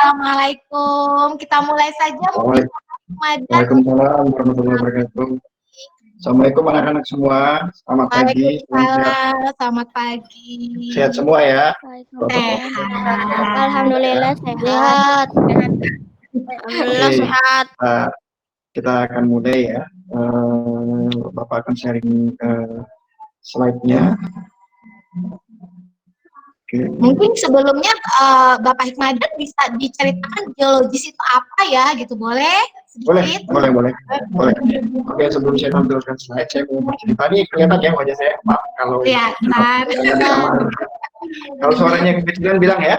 Assalamualaikum. Kita mulai saja mungkin Ramadan. Waalaikumsalam warahmatullahi wabarakatuh. Assalamualaikum anak-anak semua. Selamat pagi. Waalaikumsalam. Selamat pagi. Sehat semua ya. Sehat. Alhamdulillah sehat. Alhamdulillah sehat. Kita akan mulai ya. Bapak akan sharing slide-nya. Mungkin sebelumnya Bapak Hikmadan bisa diceritakan geologis itu apa ya, gitu, boleh? Sedikit? Boleh. Oke, sebelum saya tampilkan slide, saya mau bercerita. Nih kelihatan ya wajah saya, Pak. Kalau kalau suaranya kecil bilang ya.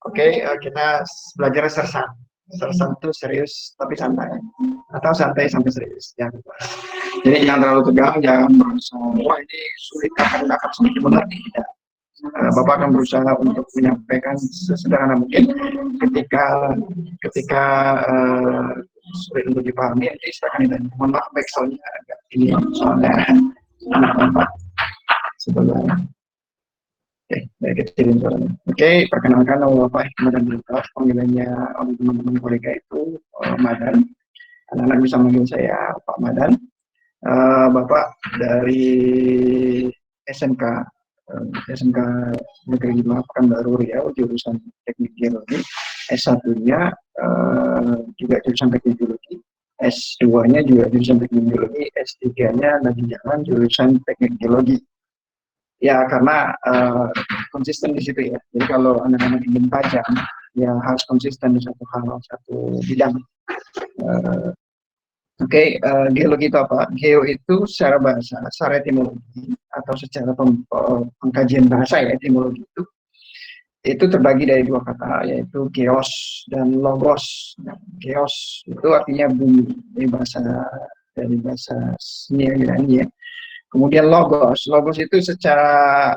Oke, kita belajar sersan. Sersan itu serius tapi santai, atau santai sampai serius. Ya. Jadi jangan terlalu tegang, jangan merasa wah ini sulit akan sedikit mengerti. Tidak. Bapak akan berusaha untuk menyampaikan sesederhana mungkin. Ketika sulit untuk dipahami, nanti silakan ditanya. Mohon maaf, baik soalnya agak ini soalnya anak-anak sebenarnya. Oke, baik kecilin suaranya. Oke, perkenalkan nama Bapak Hikmadan Berkah, panggilannya oleh teman-teman kolega itu Madan. Anak-anak bisa manggil saya Pak Madan. Bapak dari SMK Negeri 5 Pekanbaru Riau, jurusan Teknik Geologi. S1-nya juga jurusan Teknik Geologi. S2-nya juga jurusan Teknik Geologi. S3-nya lagi jalan jurusan Teknik Geologi. Ya, karena konsisten di situ ya. Jadi kalau anak-anak ingin tajam, ya harus konsisten di satu hal, satu bidang. Oke, geologi itu apa? Geo itu secara bahasa, secara etimologi atau secara pengkajian bahasa ya, etimologi itu terbagi dari dua kata, yaitu geos dan logos. Nah, geos itu artinya bumi, dari bahasa Yunani ya. Kemudian logos itu secara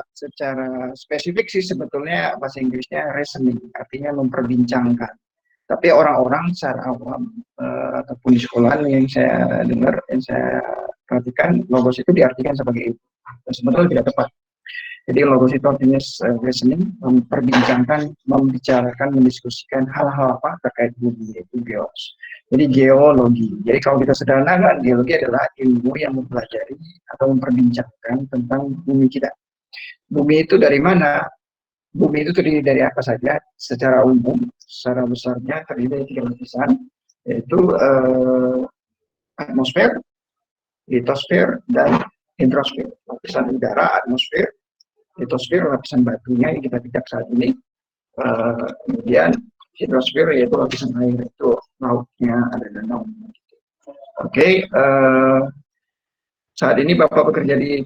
spesifik sih sebetulnya bahasa Inggrisnya reasoning, artinya memperbincangkan. Tapi orang-orang secara awam ataupun di sekolah yang saya dengar, yang saya perhatikan, logos itu diartikan sebagai itu. Dan sebetulnya tidak tepat. Jadi logos itu artinya reasoning, memperbincangkan, membicarakan, mendiskusikan hal-hal apa terkait bumi, yaitu geos. Jadi geologi. Jadi kalau kita sederhanakan, geologi adalah ilmu yang mempelajari atau memperbincangkan tentang bumi kita. Bumi itu dari mana? Bumi itu terdiri dari apa saja? Secara umum, secara besarnya terdiri dari 3 lapisan, yaitu atmosfer, litosfer, dan hidrosfer. Lapisan udara, atmosfer, litosfer, lapisan batunya yang kita pijak saat ini. Kemudian hidrosfer yaitu lapisan air, itu lautnya, ada danau. Oke, saat ini Bapak bekerja di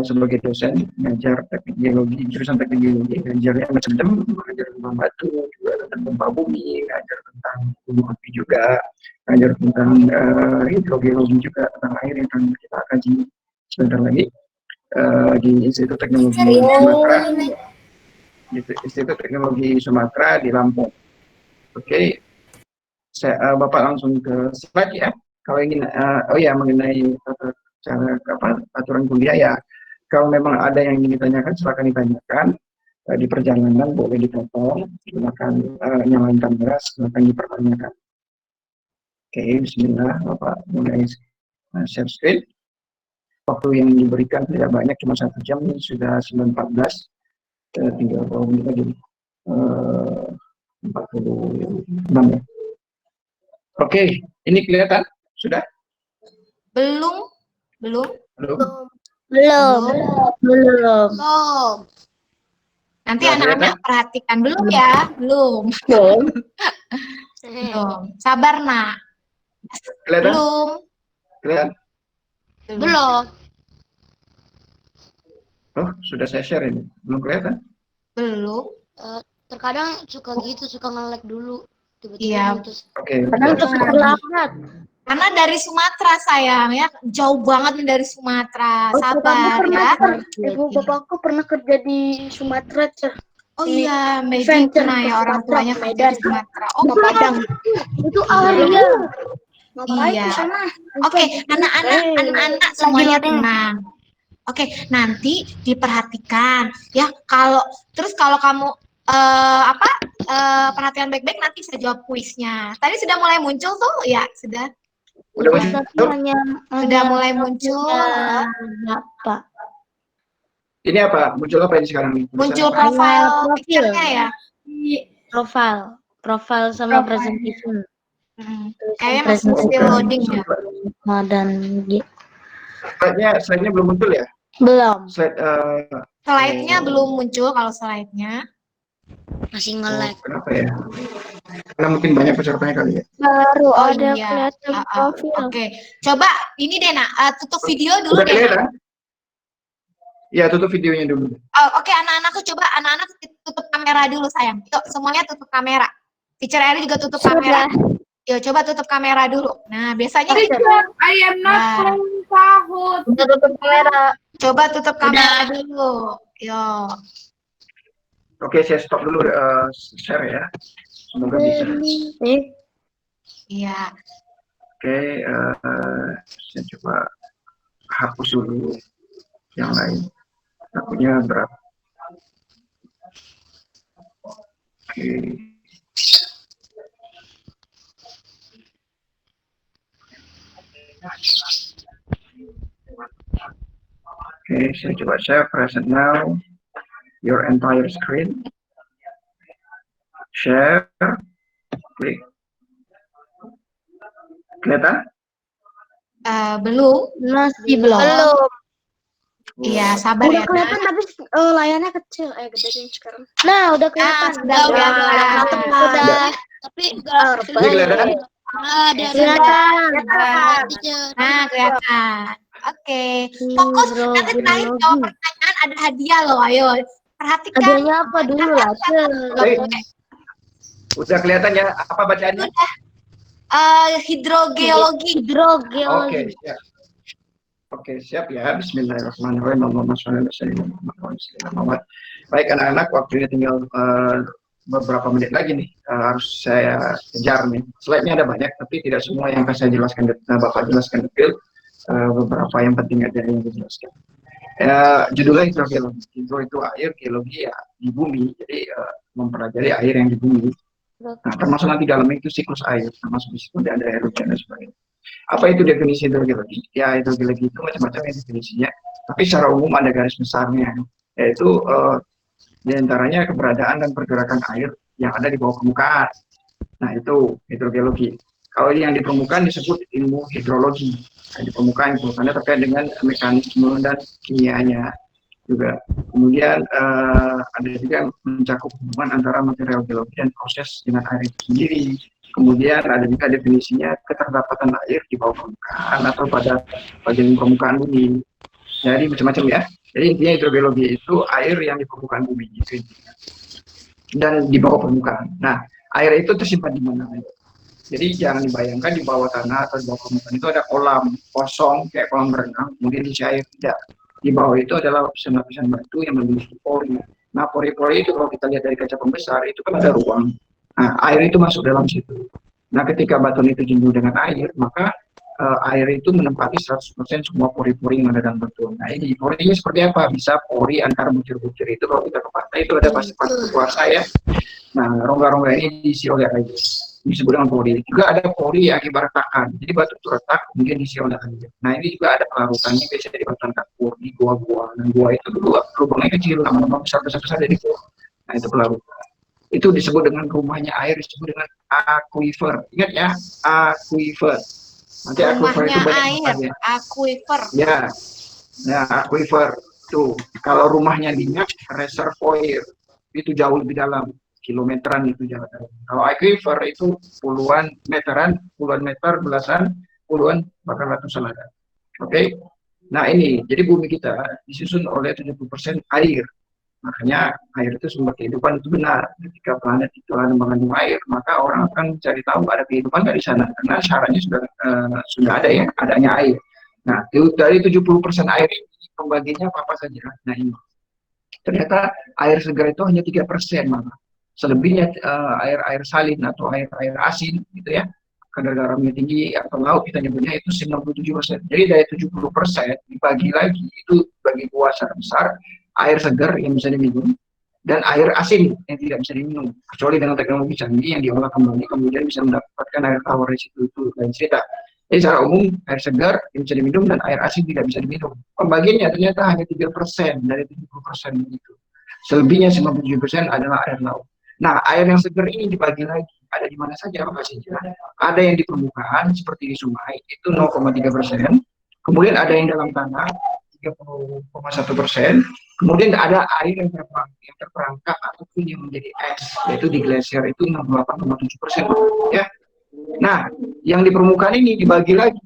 sebagai dosen mengajar teknik geologi, jurusan teknik geologi, ngajarnya macam-macam, mengajar tentang batu, juga tentang gempa bumi, ngajar tentang gunung api juga, ngajar tentang hidrogeologi juga, tentang air yang akan kita kaji sebentar lagi di Institut Teknologi Sumatera, Institut Teknologi Sumatera di Lampung. Oke, Bapak langsung ke slide ya. Kalau ingin, mengenai cara aturan kuliah ya, kalau memang ada yang ingin ditanyakan silakan ditanyakan di perjalanan, boleh dipotong, silakan nyalain kamera, silakan dipertanyakan. Oke, bismillah, Bapak mulai share screen. Waktu yang diberikan tidak banyak, cuma 1 jam, ini sudah 9.14, tinggal berapa menit lagi, 46 ya. Oke, ini kelihatan sudah? Belum. Nanti anak-anak perhatikan belum ya? Belum. Sabar, Nak. Kelihatan? Belum. Kelihatan? Belum. Oh, sudah saya share ini. Belum kelihatan? Belum. Terkadang suka gitu, suka nge-lag dulu. Iya. Oke. Karena dari Sumatera sayang ya, jauh banget nih dari Sumatera. Sabar ya. Ibu bapakku pernah kerja di Sumatera. Oh iya, maybe pernah ya orang tuanya kerja di Sumatera. Oh, Padang. Itu Arya. Iya. Oke, anak-anak semuanya tenang. Oke, nanti diperhatikan ya. Kalau kamu perhatian baik-baik, nanti saya jawab kuisnya. Tadi sudah mulai muncul tuh, ya sudah. Udah Tapi muncul? Sudah mulai muncul. Bapak. Ini apa? Muncul apa ini sekarang? Muncul Tulisannya apa? profile Profil. picture-nya ya. Profile sama Profile. presentation. Kayaknya masih still loading ya. Dan Slide-nya belum muncul ya? belum. Slide-nya belum muncul kalau slide-nya. Masih Kenapa ya? Karena mungkin banyak pesertanya kali ya. Baru Oh ada iya. kelihatan profil. Oke, coba ini Dena, tutup video dulu Udah Dena. kelihatan? Ya, tutup videonya dulu. Oke, anak-anakku coba anak-anak tutup kamera dulu sayang. Yuk, semuanya tutup kamera. Teacher Eri juga tutup kamera. Yuk, coba tutup kamera dulu. Nah, biasanya gitu. I am not playing Kahoot. Udah tutup kamera. Coba tutup kamera dulu. Yuk. Oke, saya stop dulu share ya. Semoga bisa. Iya. Oke, saya coba hapus dulu yang lain. Takutnya berat. Oke. Oke, saya coba share present now your entire screen. Share. Klik. Kelihatan? Belum. Masih belum. Iya, sabar Udah ya. kelihatan tapi layarnya kecil. Gede nih sekarang. Nah, udah kelihatan. Udah. Tapi Ini kelihatan? kelihatan. Nah, kelihatan. Oke. Fokus, nanti terakhir jawab pertanyaan ada hadiah loh. Ayo, perhatikan. Hadiahnya apa dulu lah? Udah kelihatan ya apa bacaannya? Hidrogeologi. Oke, siap. Oke, siap ya. Bismillahirrahmanirrahim. Allahumma sholli ala sayyidina Muhammad. Baik anak-anak, waktunya tinggal beberapa menit lagi nih. Harus saya kejar nih. Slide-nya ada banyak, tapi tidak semua yang akan saya jelaskan. Bapak jelaskan detail. Beberapa yang penting ada yang dijelaskan. Judulnya hidrogeologi. Hidro itu air, geologi ya di bumi. Jadi mempelajari air yang di bumi. Nah, termasuk nanti dalamnya itu siklus air, termasuk di situ ada erogen dan sebagainya. Apa itu definisi hidrogeologi? Ya, hidrogeologi itu macam-macam ya definisinya, tapi secara umum ada garis besarnya, yaitu diantaranya keberadaan dan pergerakan air yang ada di bawah permukaan. Nah, itu hidrogeologi. Kalau yang di permukaan disebut ilmu hidrologi. Nah, di permukaan terkait dengan mekanisme dan kimianya juga. Kemudian ada juga mencakup hubungan antara material geologi dan proses dengan air itu sendiri. Kemudian ada juga definisinya keterdapatan air di bawah permukaan atau pada bagian permukaan bumi. Jadi macam-macam ya. Jadi intinya hidrogeologi itu air yang di permukaan bumi gitu. Dan di bawah permukaan. Nah, air itu tersimpan di mana? Jadi jangan dibayangkan di bawah tanah atau di bawah permukaan itu ada kolam kosong kayak kolam berenang, kemudian diisi air. Tidak. Di bawah itu adalah lapisan-lapisan batu yang memiliki pori. Nah, pori-pori itu kalau kita lihat dari kaca pembesar itu kan ada ruang. Nah, air itu masuk dalam situ. Nah, ketika batu itu jenuh dengan air, maka air itu menempati 100% semua pori-pori yang ada dalam batu. Nah, ini porinya seperti apa? Bisa pori antar butir-butir itu kalau kita ke pantai itu ada pasir-pasir kuarsa ya. Nah, rongga-rongga ini diisi oleh air. Disebut dengan pori. Juga ada pori yang akibat retakan. Jadi batu itu retak, kemudian diisi oleh air. Nah, ini juga ada pelarutannya biasanya di batuan kapur, di gua-gua. Dan gua itu dulu lubangnya kecil, lama-lama besar-besar jadi gua. Nah, itu pelarutan. Itu disebut dengan rumahnya air, disebut dengan aquifer. Ingat ya, aquifer. Nanti aquifer itu banyak air, aquifer. Ya, aquifer. Tuh, kalau rumahnya minyak, reservoir. Itu jauh lebih dalam. Kilometeran itu jarak. Kalau aquifer itu puluhan meteran, puluhan meter, belasan, puluhan, bahkan ratusan ada. Oke. Nah, ini jadi bumi kita disusun oleh 70% air. Makanya air itu sumber kehidupan, itu benar. Ketika planet itu mengandung air, maka orang akan mencari tahu ada kehidupan nggak di sana. Karena syaratnya sudah ada ya, adanya air. Nah, dari 70% air ini pembagiannya apa saja? Nah, ini ternyata air segar itu hanya 3% malah. Selebihnya air salin atau air asin gitu ya, kadar garamnya tinggi atau laut kita nyebutnya itu 97%. Jadi dari 70% dibagi lagi itu bagi buah secara besar air segar yang bisa diminum dan air asin yang tidak bisa diminum, kecuali dengan teknologi canggih yang diolah kembali kemudian bisa mendapatkan air tawar dari situ, itu lain cerita. Jadi secara umum air segar yang bisa diminum dan air asin tidak bisa diminum. Pembagiannya ternyata hanya 3% dari 70% begitu. Selebihnya 97% adalah air laut. Nah, air yang segar ini dibagi lagi. Ada di mana saja lokasinya? Ada yang di permukaan seperti di sungai itu 0,3%. Kemudian ada yang dalam tanah 30,1%. Kemudian ada air yang terperangkap ataupun yang menjadi es, yaitu di glasier itu 68,7%. Ya. Nah, yang di permukaan ini dibagi lagi.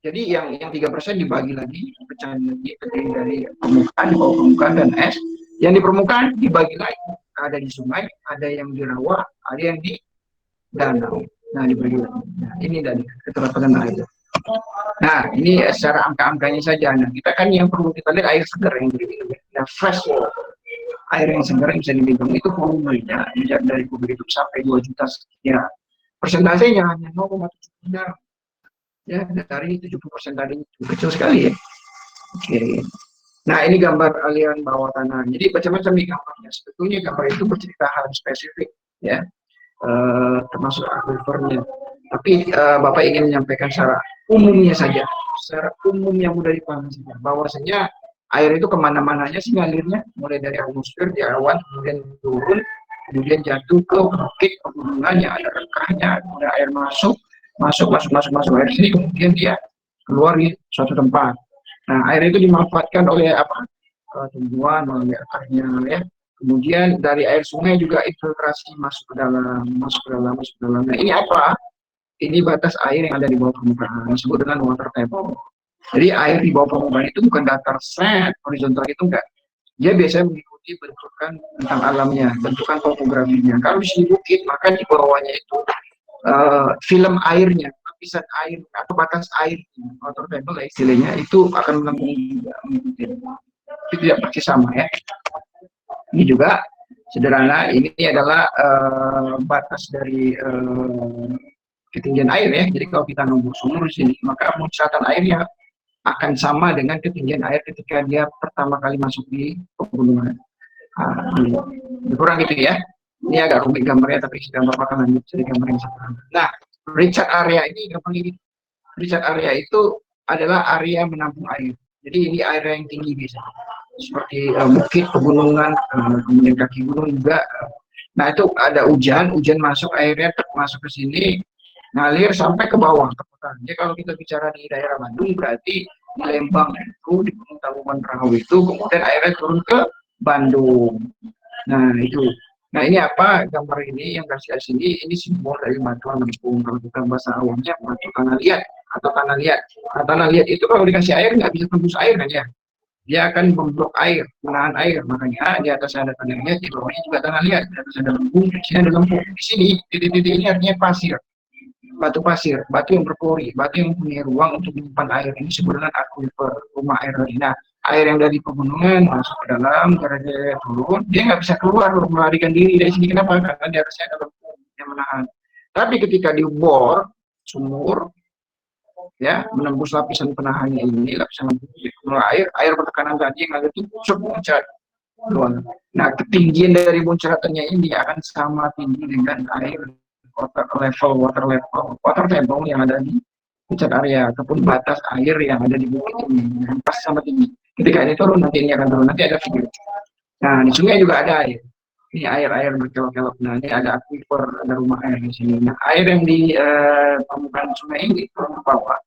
Jadi yang 3% dibagi lagi, pecahan lagi, terdiri dari permukaan, di bawah permukaan dan es. Yang di permukaan dibagi lagi. Ada di sungai, ada yang di rawa, ada yang di danau. Nah, dibagi lagi. Nah, ini dari keterlambatan air. Nah, ini secara angka-angkanya saja. Nah, kita kan yang perlu kita lihat air segar yang diminum. Ya, fresh water. Air yang segar yang bisa diminum itu volumenya dari kubik itu sampai 2 juta sekian. Persentasenya hanya 0,7%. Ya, dari 70% tadi itu kecil sekali ya. Oke. Nah, ini gambar aliran bawah tanah. Jadi macam-macam nih gambarnya. Sebetulnya gambar itu bercerita hal spesifik ya. Termasuk aquifernya. Tapi Bapak ingin menyampaikan secara umumnya saja, secara umum yang mudah dipahami saja, bahwasanya air itu kemana-mananya sih ngalirnya, mulai dari atmosfer, di awan, kemudian turun, kemudian jatuh ke bukit pegunungannya, ada rekahnya, ada air masuk air sini, kemudian dia keluar di suatu tempat. Nah, air itu dimanfaatkan oleh apa? Tumbuhan, melalui akarnya ya. Kemudian dari air sungai juga infiltrasi masuk ke dalam. Nah, ini apa? Ini batas air yang ada di bawah permukaan, disebut dengan water table. Jadi air di bawah permukaan itu bukan datar set, horizontal itu enggak. Dia biasanya mengikuti bentukan tentang alamnya, bentukan topografinya. Kalau di sini bukit, maka di bawahnya itu film airnya, lapisan air atau batas air, water table istilahnya, itu akan mengikuti. Itu tidak pasti sama ya. Ini juga sederhana, ini adalah batas dari ketinggian air ya. Jadi kalau kita nunggu sumur di sini, maka muncratan airnya akan sama dengan ketinggian air ketika dia pertama kali masuk di pegunungan. Kurang gitu ya. Ini agak rumit gambarnya, tapi kita Bapak akan lanjut dari gambar yang sederhana. Nah, Richard area ini gampang ini. Richard area itu adalah area menampung air. Jadi ini area yang tinggi biasanya. Seperti bukit, pegunungan, kemudian kaki gunung juga. Nah, itu ada hujan masuk, airnya masuk ke sini, ngalir sampai ke bawah ke kota. Jadi kalau kita bicara di daerah Bandung, berarti di Lembang itu, di Gunung Tangkuban Perahu itu, kemudian airnya turun ke Bandung. Nah, itu. Nah, ini apa? Gambar ini yang kasih sini, ini simbol dari batu lempung. Kalau kita bahasa awamnya, batu tanah liat atau tanah liat. Nah, tanah liat itu kalau dikasih air, nggak bisa tembus air kan ya? Dia akan memblok air, menahan air. Makanya di atas ada tanah liat, di bawahnya juga tanah liat. Di atas ada lempung, di sini ada lempung. Di sini, titik-titik ini artinya pasir. Batu pasir, batu yang berpori, batu yang punya ruang untuk menyimpan air. Ini sebenarnya aquifer, rumah air. Nah, air yang dari pegunungan masuk ke dalam, gara-gara turun, dia nggak bisa keluar, melarikan diri dari sini. Kenapa? Karena di atasnya ada lempung yang menahan. Tapi ketika dibor sumur, ya, menembus lapisan penahannya ini, lapisan air bertekanan tadi yang ada itu muncrat. Nah, ketinggian dari muncatannya ini akan sama tinggi dengan air water table yang ada di Richard area ataupun batas air yang ada di bukit ini, pas sama tinggi. Ketika ini turun, nanti ini akan turun, nanti ada figur. Nah, di sungai juga ada air. Ini air berkelok-kelok. Nah, ini ada aquifer, ada rumah air di sini. Nah, air yang di permukaan sungai ini turun ke bawah,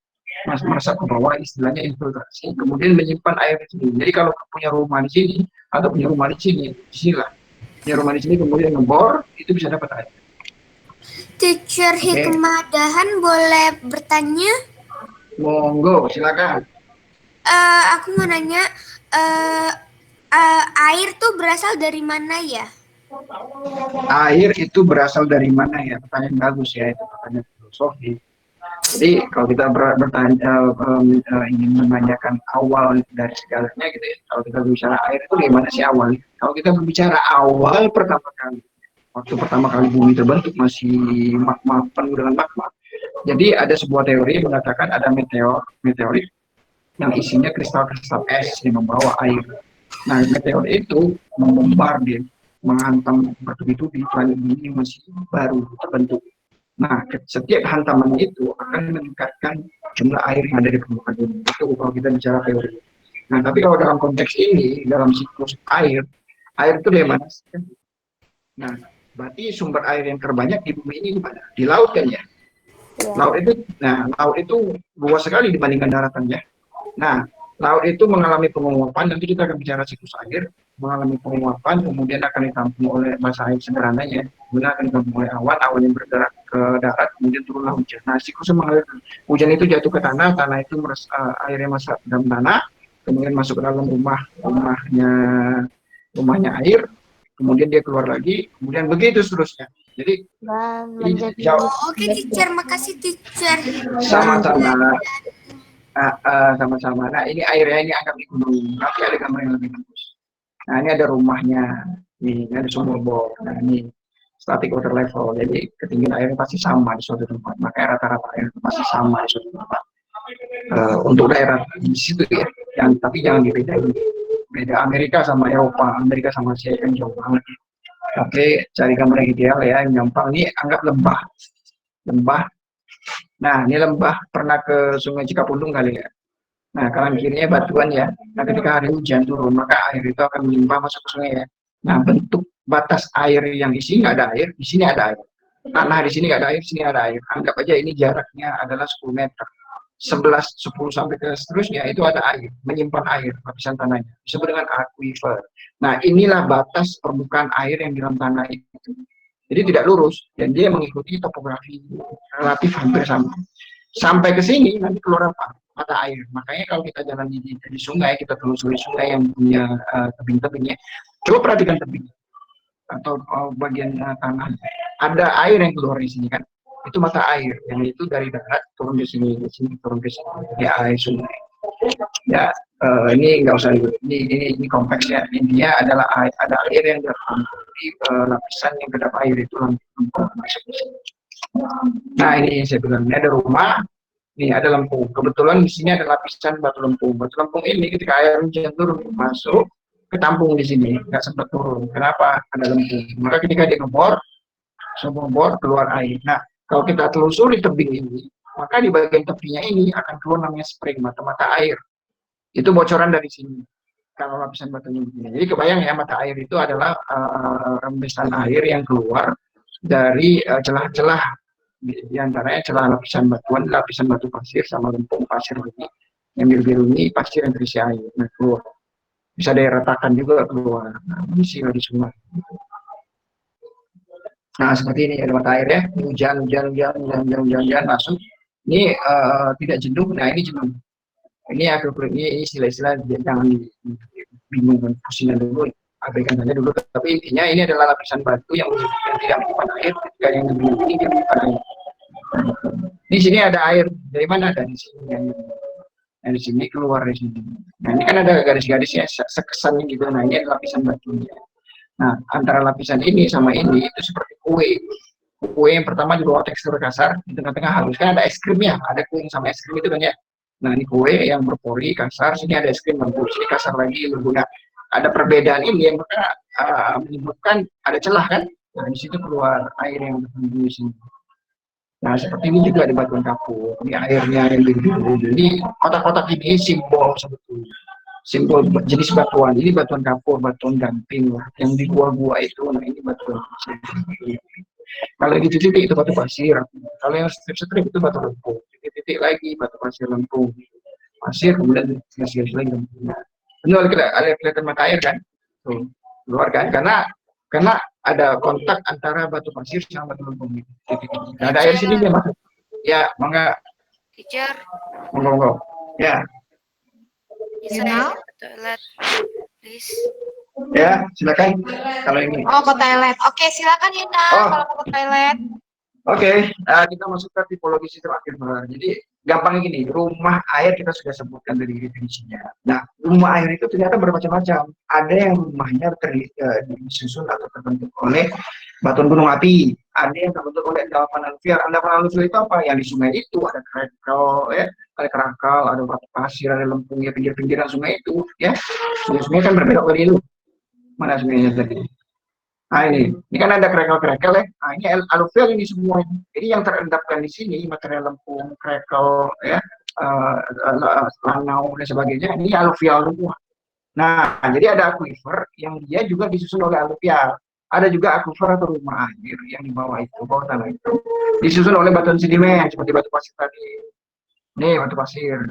merasa ke bawah, istilahnya infiltrasi, kemudian menyimpan air di sini. Jadi kalau punya rumah di sini atau punya rumah di sini, disinilah. Punya rumah di sini kemudian ngebor, itu bisa dapat air. Teacher Hikmah Dahan boleh bertanya? Monggo, silakan. Aku mau nanya, air tuh berasal dari mana ya? Air itu berasal dari mana ya? Pertanyaan bagus ya, itu pertanyaan filosofi. Jadi kalau kita ingin menanyakan awal dari segalanya gitu ya, kalau kita berbicara air itu gimana sih awalnya? Kalau kita berbicara awal pertama kali, waktu pertama kali bumi terbentuk masih magma, penuh dengan magma. Jadi ada sebuah teori yang mengatakan ada meteorit yang isinya kristal-kristal es yang membawa air. Nah, meteor itu membombardir menghantam bertubi-tubi, planet bumi masih baru terbentuk. Nah, setiap hantaman itu akan meningkatkan jumlah air yang ada di permukaan bumi. Itu kalau kita bicara teori. Nah, tapi kalau dalam konteks ini, dalam siklus air itu dari mana sih? Nah, berarti sumber air yang terbanyak di bumi ini di mana? Di laut kan ya? Laut itu luas sekali dibandingkan daratan ya. Nah, laut itu mengalami penguapan, nanti kita akan bicara siklus air, mengalami penguapan, kemudian akan ditampung oleh massa air sederhananya, kemudian akan ditampung oleh awan yang bergerak ke darat, kemudian turunlah hujan. Nah, siklus mengalir, hujan itu jatuh ke tanah itu airnya masuk ke dalam tanah, kemudian masuk ke dalam rumahnya air, kemudian dia keluar lagi, kemudian begitu seterusnya. Jadi Dan ini menjadi jauh Oke, teacher. Makasih, teacher. sama-sama. Sama-sama. Nah, ini airnya ini anggap di gunung. Nanti ada gambar yang lebih bagus. Nah, ini ada rumahnya. Nih, ini ada sumur bor. Nah, ini static water level. Jadi ketinggian airnya pasti sama di suatu tempat. Makanya rata-rata air itu pasti sama di suatu tempat. Untuk daerah di situ ya. Tapi jangan dibedain. Beda Amerika sama Eropa. Amerika sama Asia kan jauh banget. Oke, cari gambar yang ideal ya. Yang gampang ini anggap lembah. Nah, ini lembah, pernah ke Sungai Cikapundung kali ya. Nah, kanan kirinya batuan ya. Nah, ketika hari hujan turun, maka air itu akan melimpah masuk ke sungai ya. Nah, bentuk batas air yang di sini nggak ada air, di sini ada air. Tanah di sini nggak ada air, di sini ada air. Anggap aja ini jaraknya adalah 10 meter. 11, 10 sampai ke seterusnya itu ada air, menyimpan air, lapisan tanahnya. Disebut dengan aquifer. Nah, inilah batas permukaan air yang di dalam tanah itu. Jadi tidak lurus, dan dia mengikuti topografi relatif hampir sama. Sampai ke sini, nanti keluar apa? Mata air. Makanya kalau kita jalan di sungai, kita telusuri sungai yang punya tebing-tebingnya. Coba perhatikan tebing atau bagian tanah. Ada air yang keluar di sini kan? Itu mata air, yang itu dari darat turun di sini, turun ke sini. Ya, air sungai. Ya, ini nggak usah ini kompleks ya. Intinya adalah ada air yang dari lapisan yang kedap air itu lempung masuk ke sini. Nah, ini saya bilang ini ada rumah, ini ada lempung. Kebetulan di sini ada lapisan batu lempung. Batu lempung ini ketika air hujan turun masuk ketampung di sini, nggak sempat turun. Kenapa? Ada lempung. Maka ketika dia ngebor, keluar air. Nah, kalau kita telusuri tebing ini, maka di bagian tepinya ini akan keluar namanya spring, mata-mata air. Itu bocoran dari sini kalau lapisan batunya begini. Jadi kebayang ya, mata air itu adalah rembesan air yang keluar dari celah-celah, di antaranya celah lapisan batuan, lapisan batu pasir sama lempung pasir ini. Yang biru-biru ini pasir yang terisi air. Nah, keluar. Bisa dari retakan juga keluar. Nah, misi di sungai. Nah, seperti ini ada mata air ya. Hujan masuk. Ini tidak jenuh. Nah, ini jenuh. Ini istilah-istilah jangan bingung dan pusing dulu, abaikan saja dulu. Tapi intinya ini adalah lapisan batu yang tidak menyimpan air, ketika yang lebih ini dia menyimpan air. Di sini ada air, dari mana? Dari sini. Dari sini keluar dari sini. Nah, ini kan ada garis-garisnya, sekesannya gitu. Nah, ini adalah lapisan batunya. Nah, antara lapisan ini sama ini itu seperti kue. Kue yang pertama juga tekstur kasar, di tengah-tengah halus. Kan ada es krimnya, ada kue sama es krim itu kan ya. Nah, ini kue yang berpori, kasar, sini ada es krim lembut, sini kasar lagi, lembut. Nah, ada perbedaan ini yang menyebutkan ada celah kan? Nah, di situ keluar air yang berhembus di sini. Nah, seperti ini juga di batuan kapur. Ini airnya yang biru. Jadi kotak-kotak ini simbol sebetulnya. Simbol jenis batuan. Ini batuan kapur, batuan gamping lah. Yang di gua-gua itu, nah ini batuan pasir. Kalau yang titik itu batu pasir. Kalau yang strip-strip itu batu lempung. Titik lagi batu pasir lempung. Pasir kemudian garis-garis lagi lempung. Ini ada kelihatan mata air kan? Tuh, keluar kan? Karena ada kontak antara batu pasir sama batu lempung. Nah, ada air sini dia masuk. Ya, mangga. Teacher, Monggo. Ya. bisa ya ke toilet, please. Ya, silakan. Kalau ini. Oh, ke toilet. Oke, silakan Yuna kalau mau ke toilet. Oke, kita masuk ke tipologi sistem air benar. Jadi gampang gini, rumah air kita sudah sebutkan dari definisinya. Nah, rumah air itu ternyata bermacam-macam. Ada yang rumahnya disusun atau terbentuk oleh batuan gunung api. Ada yang terbentuk oleh endapan aluvial. Endapan aluvial itu apa? Yang di sungai itu ada kerakal, ada batu pasir, ada lempung ya, pinggir-pinggiran sungai itu. Ya, sungai kan berbeda dari itu. Mana sungainya tadi? Nah ini kan ada krekel-krekel ya. Nah ini aluvial ini semua. Jadi yang terendapkan di sini material lempung, krekel, ya, lanau dan sebagainya. Ini aluvial semua. Nah, jadi ada aquifer yang dia juga disusun oleh aluvial. Ada juga aquifer atau rumah air yang di bawah itu, bawah tanah itu, disusun oleh batuan sedimen seperti batu pasir tadi. Nih batu pasir.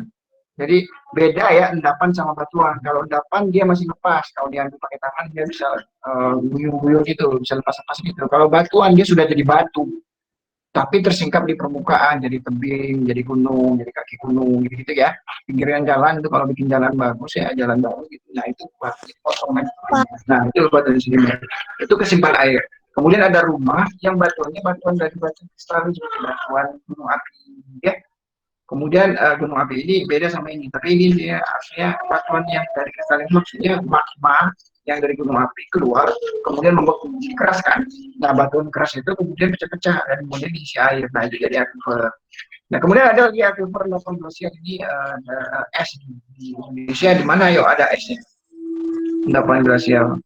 Jadi beda ya endapan sama batuan. Kalau endapan dia masih lepas. Kalau diambil pakai tangan dia bisa guyur-guyur gitu, bisa lepas-lepas gitu. Kalau batuan dia sudah jadi batu, tapi tersingkap di permukaan, jadi tebing, jadi gunung, jadi kaki gunung, gitu-gitu ya. Pinggiran jalan itu kalau bikin jalan bagus ya, jalan bagus gitu. Nah itu batu dipotong. Nah itu batu di sini. Itu kesimpan air. Kemudian ada rumah yang batuannya batuan dari batu kristal seperti batuan gunung api, ya. Kemudian gunung api ini beda sama ini, tapi ini dia aslinya batuan yang dari kristal itu maksudnya magma yang dari gunung api keluar, kemudian membeku keras kan. Nah batuan keras itu kemudian pecah-pecah dan kemudian diisi air. Nah itu jadi aquifer. Nah kemudian ada lagi aquifer Novon Glacier ini es di Indonesia di mana yuk ada esnya? Endapan glasial.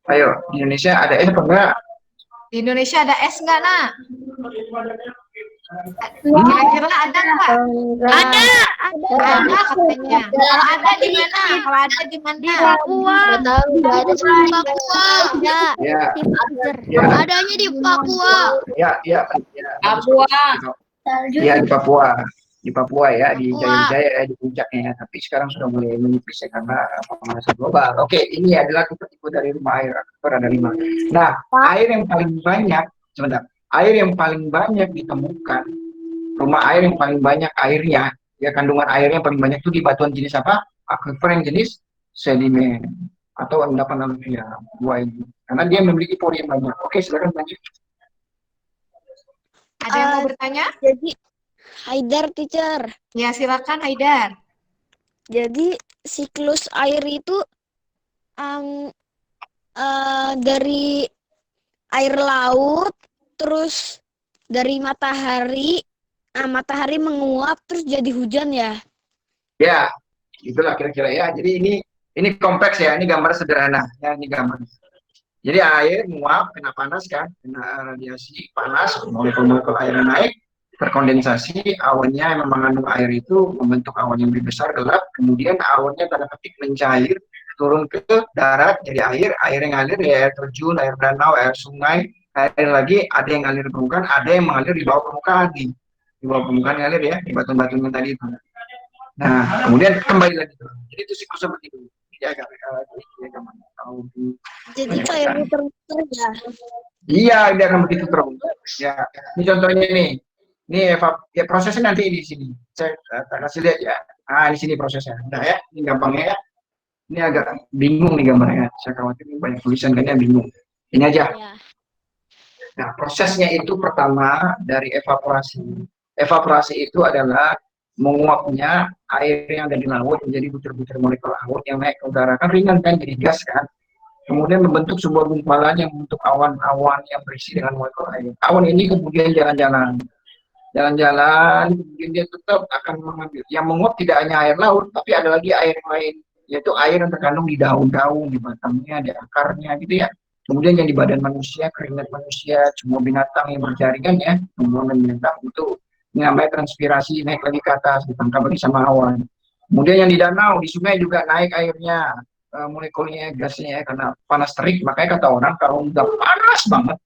Ayo di Indonesia ada es apa enggak? Di Indonesia ada es nggak, Nak? Kira-kira ada nggak? Ada. Ada katanya. Kalau ada di mana? Kalau ada di mana? Papua. Nggak ada Papua. Ada. Ya, ya, Adanya di Papua. ya, ya, ya. Papua. Ya di Papua. Di Papua ya, di Papua. Jaya ya, di puncaknya ya. Tapi sekarang sudah mulai menipis ya karena pemanasan global. Oke, ini adalah tipe-tipe dari rumah air. Ada 5. Nah, air yang paling banyak, sebentar. Air yang paling banyak ditemukan, rumah air yang paling banyak airnya, ya kandungan airnya yang paling banyak itu di batuan jenis apa? Aquifer yang jenis sedimen atau endapan aluvial, dua ini. Karena dia memiliki pori yang banyak. Oke, silakan lanjut. Ada yang mau bertanya? Jadi Haidar teacher. Ya, silakan Haidar. Jadi siklus air itu dari air laut, terus dari matahari, matahari menguap terus jadi hujan ya. Ya, itulah kira-kira ya. Jadi ini kompleks ya. Ini gambar sederhana. Ya, ini gambar. Jadi air menguap, kena panas kan, kena radiasi panas, molekul-molekul airnya naik, terkondensasi, awannya yang mengandung air itu membentuk awan yang lebih besar gelap, kemudian awannya tanda petik mencair, turun ke darat jadi air yang ngalir ya air terjun, air danau, air sungai, air lagi ada yang ngalir di permukaan, ada yang mengalir di bawah permukaan di bawah permukaan ngalir ya di batu-batu yang tadi itu. Nah kemudian kembali lagi, jadi itu siklus seperti itu. Ya, Jadi kayak muter-muter ya. iya, dia akan begitu terus. Ya, ini contohnya nih. Ini ya prosesnya nanti di sini. Saya kasih lihat ya. Ah, di sini prosesnya. Nah ya, ini gampangnya ya. Ini agak bingung nih gambarnya. Saya khawatir ini banyak tulisan kayaknya bingung. Ini aja. Ya. Nah, prosesnya itu pertama dari evaporasi. Evaporasi itu adalah menguapnya air yang ada di laut menjadi butir-butir molekul laut yang naik ke udara, kan ringan kan, jadi gas kan. Kemudian membentuk sebuah gumpalan yang membentuk awan-awan yang berisi dengan molekul air. Awan ini kemudian jalan-jalan, kemudian dia tetap akan mengambil. Yang menguap tidak hanya air laut, tapi ada lagi air yang lain, yaitu air yang terkandung di daun-daun, di batangnya, di akarnya, gitu ya. Kemudian yang di badan manusia, keringat manusia, semua binatang yang berjaringan ya, tumbuhan dan binatang itu namanya transpirasi, naik lagi ke atas, ditangkap lagi sama awan. Kemudian yang di danau, di sungai juga naik airnya, molekulnya, gasnya ya, karena panas terik. Makanya kata orang kalau udah panas banget,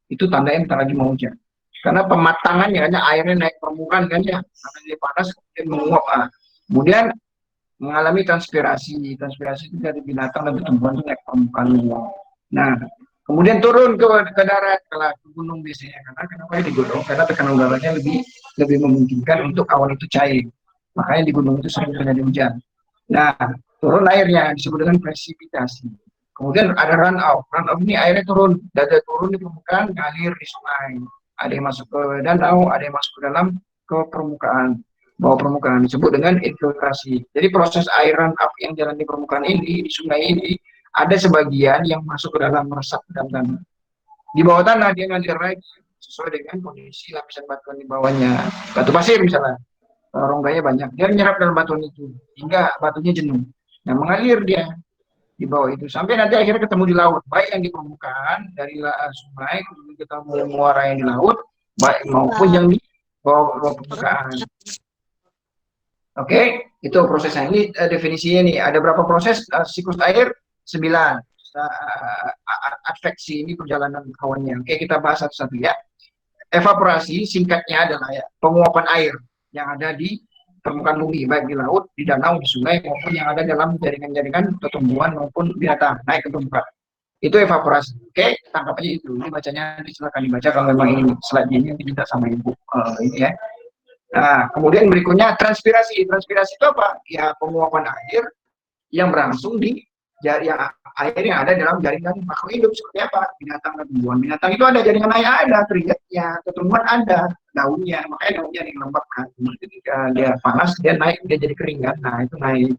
itu tandanya bentar lagi mau hujan. Karena pematangannya, karena airnya naik permukaan kan ya, karena dia panas, kemudian menguap. Kemudian mengalami transpirasi itu dari binatang dan tumbuhan itu naik permukaan menguap. Nah, kemudian turun ke darat, ke gunung biasanya. Karena kenapa di gunung? Karena tekanan udaranya lebih memungkinkan untuk awan itu cair. Makanya di gunung itu sering terjadi hujan. Nah, turun airnya disebut dengan presipitasi. Kemudian ada runoff. Runoff ini airnya turun di permukaan, ngalir di sungai. Ada yang masuk ke danau, ada yang masuk ke dalam ke permukaan, bawah permukaan, disebut dengan infiltrasi. Jadi proses air runoff yang jalan di permukaan ini, di sungai ini, ada sebagian yang masuk ke dalam, meresap ke dalam tanah. Di bawah tanah dia ngalir lagi sesuai dengan kondisi lapisan batuan di bawahnya. Batu pasir misalnya, rongganya banyak, dia menyerap dalam batuan itu hingga batunya jenuh. Nah mengalir dia di bawah itu sampai nanti akhirnya ketemu di laut, baik yang di permukaan dari sungai kemudian ketemu muara yang di laut, baik maupun yang di bawah permukaan. Oke, itu prosesnya. Ini definisinya nih. Ada berapa proses siklus air? 9. Adveksi ini perjalanan awannya. Oke, kita bahas satu-satu ya. Evaporasi singkatnya adalah ya, penguapan air yang ada di permukaan bumi, baik di laut, di danau, di sungai, maupun yang ada dalam jaringan-jaringan tumbuhan maupun binatang naik ke permukaan. Itu evaporasi. Oke, tangkap aja itu. Ini bacanya silakan dibaca kalau memang ini slide-nya ini tidak sama ibu. Ini ya. Nah, kemudian berikutnya transpirasi. Transpirasi itu apa? Ya, penguapan air yang berlangsung di air yang ada dalam jaringan makhluk hidup. Seperti apa? Binatang dan tumbuhan. Binatang itu ada jaringan air, ada keringatnya. Tumbuhan ada daunnya. Makanya daunnya yang lembab kan. Ketika dia panas, dia naik, dia jadi kering kan. Nah, itu naik.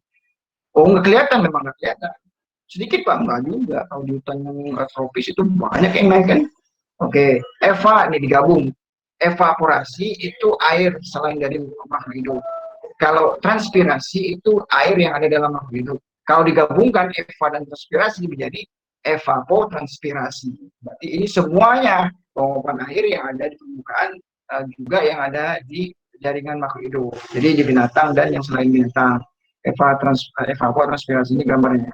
Oh, nggak kelihatan, memang nggak kelihatan. Sedikit Pak, nggak juga. Kalau di hutan yang tropis itu banyak yang naik kan. Oke, Eva ini digabung. Evaporasi itu air selain dari makhluk hidup. Kalau transpirasi itu air yang ada dalam makhluk hidup. Kalau digabungkan eva dan transpirasi menjadi evapotranspirasi. Berarti ini semuanya penguapan air yang ada di permukaan juga yang ada di jaringan makhluk hidup. Jadi di binatang dan yang selain binatang. Evapotranspirasi ini gambarnya.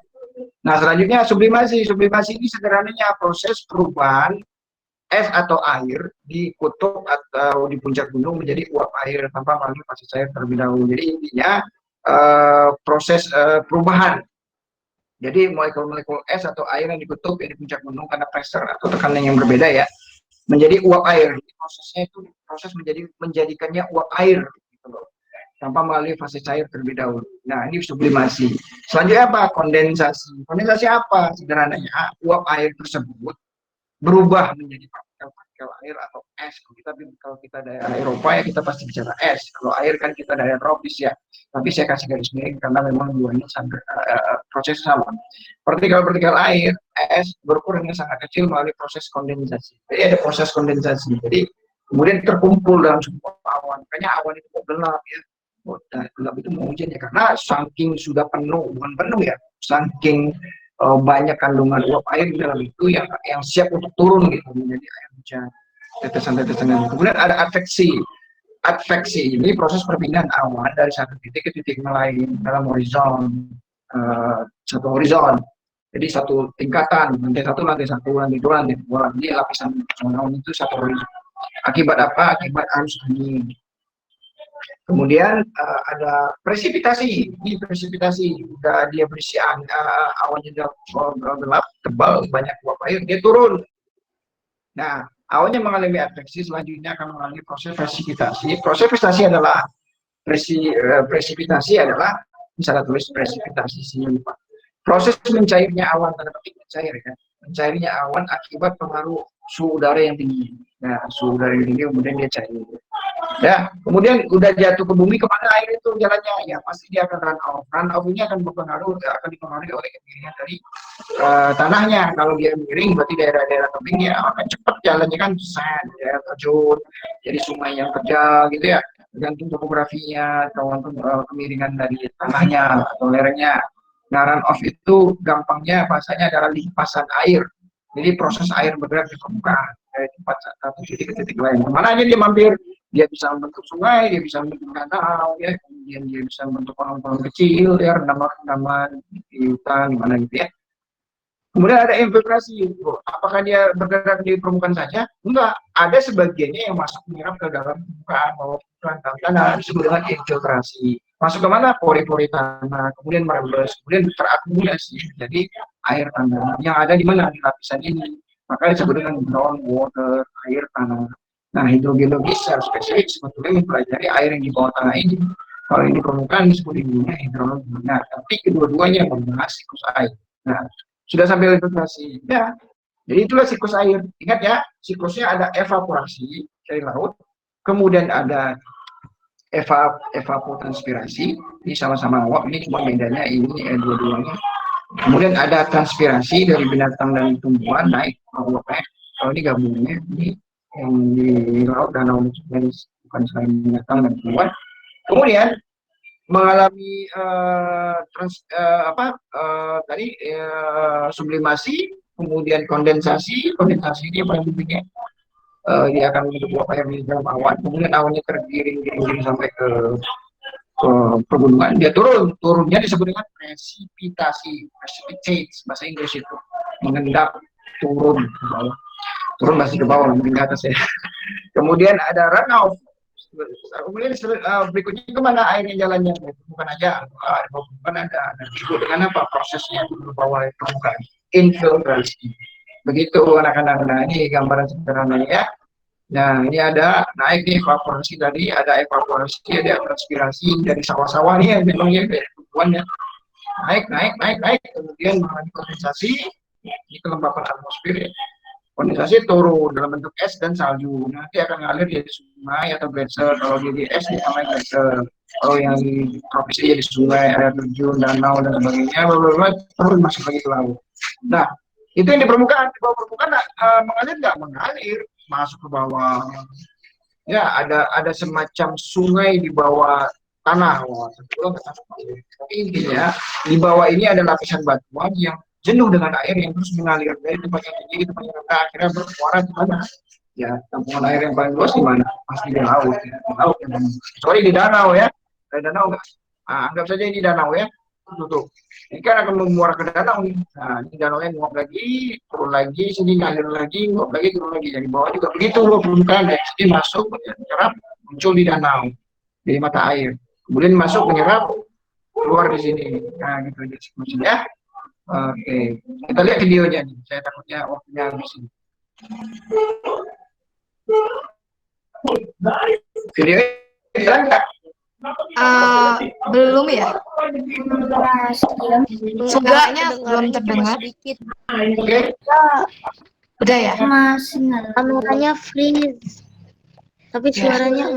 Nah, selanjutnya sublimasi. Sublimasi ini sederhananya proses perubahan es atau air di kutub atau di puncak gunung menjadi uap air tanpa melalui fase cair terlebih dahulu. Jadi intinya proses perubahan. Jadi molekul-molekul es atau air yang di kutub yang di puncak gunung karena pressure atau tekanan yang berbeda ya, menjadi uap air. Jadi prosesnya itu proses menjadikannya uap air gitu loh, tanpa melalui fase cair terlebih dahulu. Nah, ini sublimasi. Selanjutnya apa? Kondensasi. Kondensasi apa? Sederhananya uap air tersebut berubah menjadi partikel-partikel air atau es. Kalau kita daerah Eropa ya kita pasti bicara es. Kalau air kan kita daerah tropis ya. Tapi saya kasih garis miring karena memang duanya proses sama. Partikel-partikel air, es berukurannya sangat kecil melalui proses kondensasi. Jadi ada proses kondensasi. Jadi kemudian terkumpul dalam sebuah awan. Makanya awan itu gelap ya. Gelap itu mau hujan ya karena saking sudah penuh, bukan penuh ya. Saking banyak kandungan uap air di dalam itu yang siap untuk turun gitu menjadi air hujan, tetesan-tetesan. Kemudian ada adveksi. Adveksi ini proses perpindahan awan dari satu titik ke titik lain dalam horizon, satu horizon. Jadi satu tingkatan, lantai satu, lantai dua. Jadi lapisan awan itu satu horizon. Akibat apa? Akibat arus angin. Kemudian ada presipitasi. Ini presipitasi, udah dia berisi awannya gelap, tebal, banyak uap air, dia turun. Nah, awannya mengalami adveksi, selanjutnya akan mengalami proses presipitasi. Proses presipitasi adalah presipitasi adalah misalnya tulis presipitasi sini Pak. Proses mencairnya awan, tanda petik mencair kan. Mencairnya awan akibat pengaruh suhu udara yang tinggi. Nah, suhu udara yang tinggi kemudian dia cair. Ya, kemudian udah jatuh ke bumi, kemana air itu jalannya? Ya, pasti dia akan run off. Run off ini akan dipengaruhi oleh kemiringan dari tanahnya. Kalau dia miring, berarti daerah-daerah tebing ya akan cepat jalannya kan, daerah terjun, jadi sungai yang terjal gitu ya. Tergantung topografinya, tergantung kemiringan dari tanahnya atau lerengnya. Nah, run off itu gampangnya bahasanya adalah limpasan air. Jadi proses air bergerak di permukaan dari tempat satu titik ke titik lain. Kemana aja dia mampir? Dia bisa membentuk sungai, dia bisa membentuk danau, ya, kemudian dia bisa membentuk kolam-kolam kecil, ya, rendaman-rendaman di hutan, di mana gitu ya. Kemudian ada infiltrasi. Apakah dia bergerak di permukaan saja? Enggak. Ada sebagiannya yang masuk menyerap ke dalam permukaan, bawah permukaan tanah, disebut dengan infiltrasi. Masuk ke mana? Pori-pori tanah, kemudian merebes, kemudian terakumulasi. Jadi air tanah yang ada di mana? Di lapisan ini. Makanya disebut dengan groundwater, air tanah. Nah, hidrogeologi secara spesifik sebetulnya mempelajari air yang di bawah tanah ini. Kalau yang di permukaan disebut ilmunya hidrologi. Nah, tapi kedua-duanya membahas siklus air. Nah, sudah sampai infiltrasi. Ya, jadi itulah siklus air. Ingat ya, siklusnya ada evaporasi dari laut, kemudian ada evapotranspirasi. Ini sama-sama uap, ini cuma bedanya ini dua-duanya. Kemudian ada transpirasi dari binatang dan tumbuhan naik ke uap air. Kalau ini gabungnya ini yang di laut, danau, bukan selain binatang dan tumbuhan. Kemudian mengalami sublimasi, kemudian kondensasi. Kondensasi ini yang paling pentingnya. Dia akan membentuk uap air di dalam awan, kemudian awannya tergiring sampai ke pegunungan. Dia turunnya disebut dengan presipitasi, precipitate bahasa Inggris itu, mengendap, turun ke bawah. Turun masih ke bawah, mungkin ke atas ya. Kemudian ada runoff. Kemudian berikutnya kemana airnya jalannya? Bukan aja, bukan ada disebut dengan apa prosesnya ke bawah permukaan, infiltrasi. Begitu anak-anak. Nah, ini gambaran sederhananya ya. Nah, ini ada naik nih evaporasi tadi, ada evaporasi, ada transpirasi dari sawah-sawah nih, memang ya kayak tumbuhan ya. Naik, kemudian mengalami kondensasi, ini kelembapan atmosfer ya. Kondensasi turun dalam bentuk es dan salju. Nanti akan ngalir di sungai atau glacier. Kalau di es namanya glacier. Kalau yang di tropis jadi sungai, air terjun, danau dan sebagainya, turun masuk lagi ke laut. Nah, itu yang di permukaan. Di bawah permukaan mengalir nggak? Mengalir, masuk ke bawah. Ya, ada semacam sungai di bawah tanah. Tapi intinya di bawah ini ada lapisan batuan yang jenuh dengan air yang terus mengalir dari tempat yang tinggi ke tempat yang rendah, akhirnya bermuara di mana? Ya, tampungan air yang paling luas di mana? Pasti di laut. Ya. Di laut ya. Sorry di danau ya. Di danau nggak? Anggap saja ini danau ya. Tutup. Ini kan akan memuara ke danau nih. Nah, ini danau yang nguap lagi, turun lagi, sini ngalir lagi, nguap lagi, turun lagi. Jadi bawah juga begitu loh permukaan dari sini masuk, menyerap, muncul di danau, di mata air. Kemudian masuk, menyerap, keluar di sini. Nah, gitu aja maksudnya. Oke, kita lihat videonya nih. Saya takutnya waktunya habis ini. Video jalan nggak? Belum ya? Suaranya belum terdengar. Oke. Udah ya? Kameranya freeze. Tapi suaranya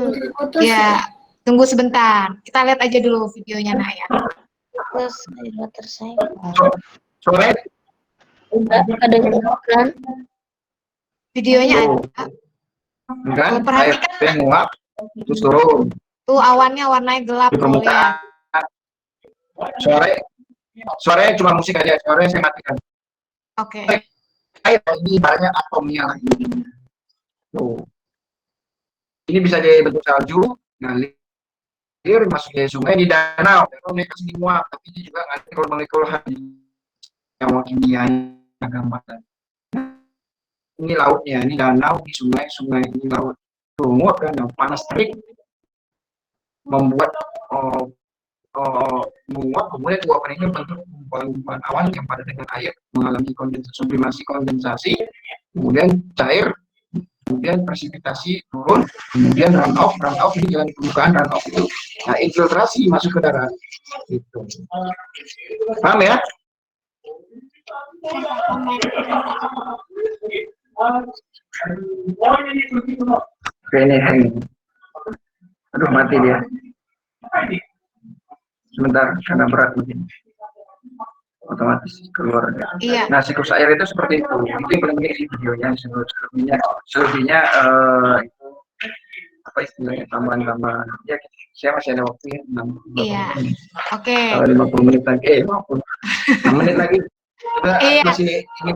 Ya, tunggu sebentar. Kita lihat aja dulu videonya Naya. terus motor saya. Sore. Ada kan? Videonya ada. Kan? Air Perhatikan nguap, terus turun. tuh awannya warnanya gelap Di tuh permukaan. lihat. Sore cuma musik aja. Sore saya matikan. Oke. Air ini banyak atomnya lagi. Tuh. Ini bisa dibentuk salju, ngalir masuk ke sungai di danau. Kalau mereka sendiri muat, tapi ini juga ngalir molekul yang kimianya gambaran. Ini lautnya, ini danau, ini sungai, ini laut. Tuh, muat kan, panas terik, membuat menguap, kemudian uapan ini membentuk gumpalan awan yang padat dengan air, mengalami sublimasi kondensasi, kemudian cair, kemudian presipitasi turun, kemudian runoff ini jalan permukaan, runoff itu, nah infiltrasi masuk ke darat, gitu. Paham ya? Oke, ini. Aduh, mati dia. Sebentar, karena berat mungkin. Otomatis keluar. Iya. Nah, siklus air itu seperti itu. Itu yang paling penting di videonya. Selebihnya itu apa istilahnya, tambahan-tambahan. Ya, saya masih ada waktu ya. Iya. Oke. 50 menit lagi. 6 menit lagi. Iya. Masih ini.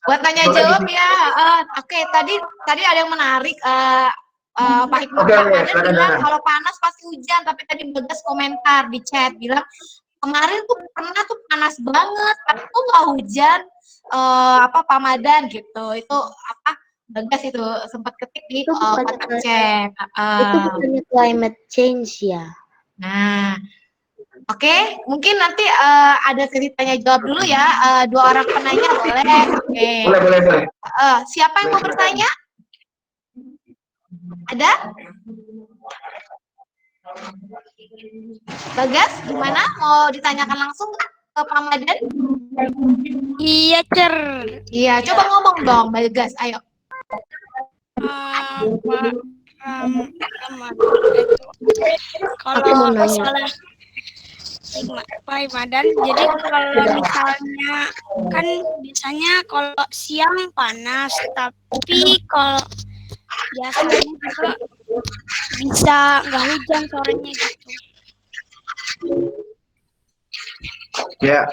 Buat tanya jawab ya. Oke, tadi ada yang menarik. Pak Hikmat bilang kalau panas pasti hujan, tapi tadi Bagas komentar di chat bilang kemarin tuh pernah tuh panas banget, tapi tuh nggak hujan. Pak Madan gitu. Itu apa? Bagas itu sempat ketik di chat. Itu bukannya climate change ya? Nah, oke, mungkin nanti ada ceritanya jawab dulu ya. Dua orang penanya boleh. Oke. Boleh. Siapa yang mau bertanya? Ada? Bagas, gimana? Mau ditanyakan langsung nggak ke Pak Madan? Iya, Cer. Iya, coba ngomong dong, Bagas. Ayo. Kalau masalah Pak Madan, jadi kalau misalnya kan biasanya kalau siang panas, tapi kalau biasanya juga bisa nggak hujan sorenya gitu. Ya,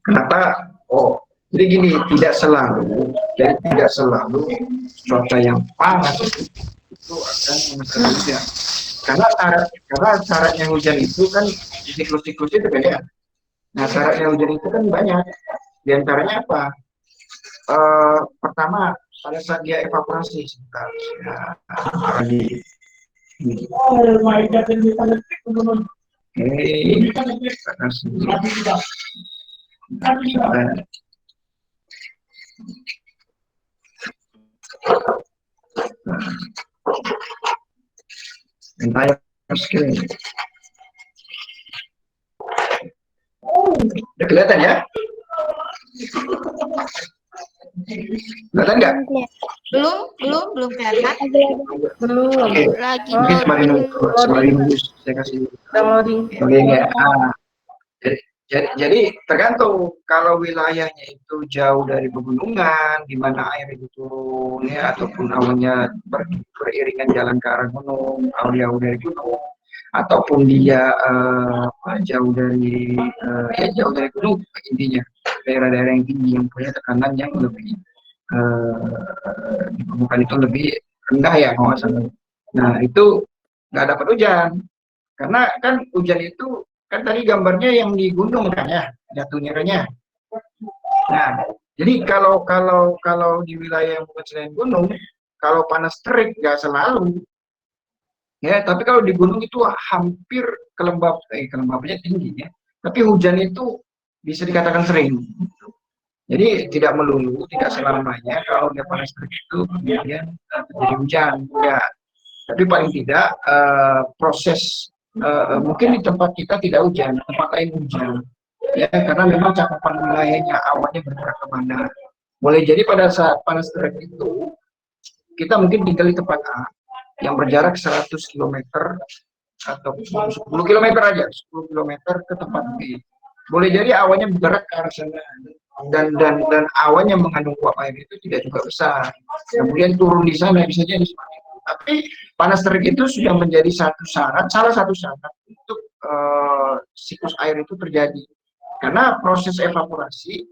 kenapa? Oh, jadi gini, tidak selalu cuaca yang panas itu akan menghasilkan hujan. Karena syaratnya hujan itu kan siklus-siklusnya itu beda. Nah, syaratnya hujan itu kan banyak. Di antaranya apa? Pertama, pada saat dia evaporasi sebentar. Lagi. Entire screen. Udah kelihatan ya? Kelihatan nggak? Belum kelihatan. Oke. Lagi Mungkin sembari nunggu saya kasih loading ya. Jadi tergantung kalau wilayahnya itu jauh dari pegunungan, di mana air itu turun ya, ataupun awannya beriringan jalan ke arah gunung, atau jauh dari gunung, ataupun dia jauh dari jauh dari gunung intinya, daerah-daerah yang tinggi yang punya tekanan yang lebih di permukaan itu lebih rendah ya kalau nggak salah. Nah itu nggak dapat hujan karena kan hujan itu kan tadi gambarnya yang di gunung kan ya jatuhnya. Nah jadi kalau di wilayah yang bukan selain gunung, kalau panas terik nggak selalu ya, tapi kalau di gunung itu hampir kelembabannya tinggi ya, tapi hujan itu bisa dikatakan sering. Jadi tidak melulu, tidak selamanya kalau dia panas terik itu kemudian terjadi hujan, ya. Tapi paling tidak proses mungkin di tempat kita tidak hujan, tempat lain hujan, ya karena memang cakupan wilayahnya awannya bergerak kemana. Boleh jadi pada saat panas terik itu kita mungkin tinggal di tempat A yang berjarak 100 km atau 10 km aja, 10 km ke tempat B. Boleh jadi awannya bergerak ke arah sana dan awan yang mengandung uap air itu tidak juga besar. Kemudian turun di sana bisa jadi seperti itu. Tapi panas terik itu sudah menjadi salah satu syarat untuk siklus air itu terjadi. Karena proses evaporasi,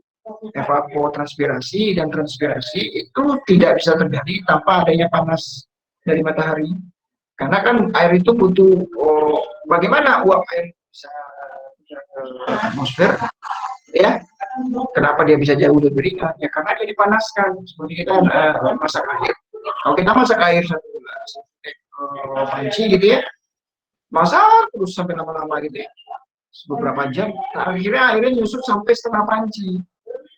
evapotranspirasi dan transpirasi itu tidak bisa terjadi tanpa adanya panas dari matahari. Karena kan air itu butuh bagaimana uap air bisa ke atmosfer, ya. Kenapa dia bisa jauh lebih ringan? Ya karena dia dipanaskan. Seperti kita masak air. Kalau kita masak air satu panci gitu ya, masak terus sampai lama-lama gitu ya, beberapa jam, akhirnya airnya nyusut sampai setengah panci.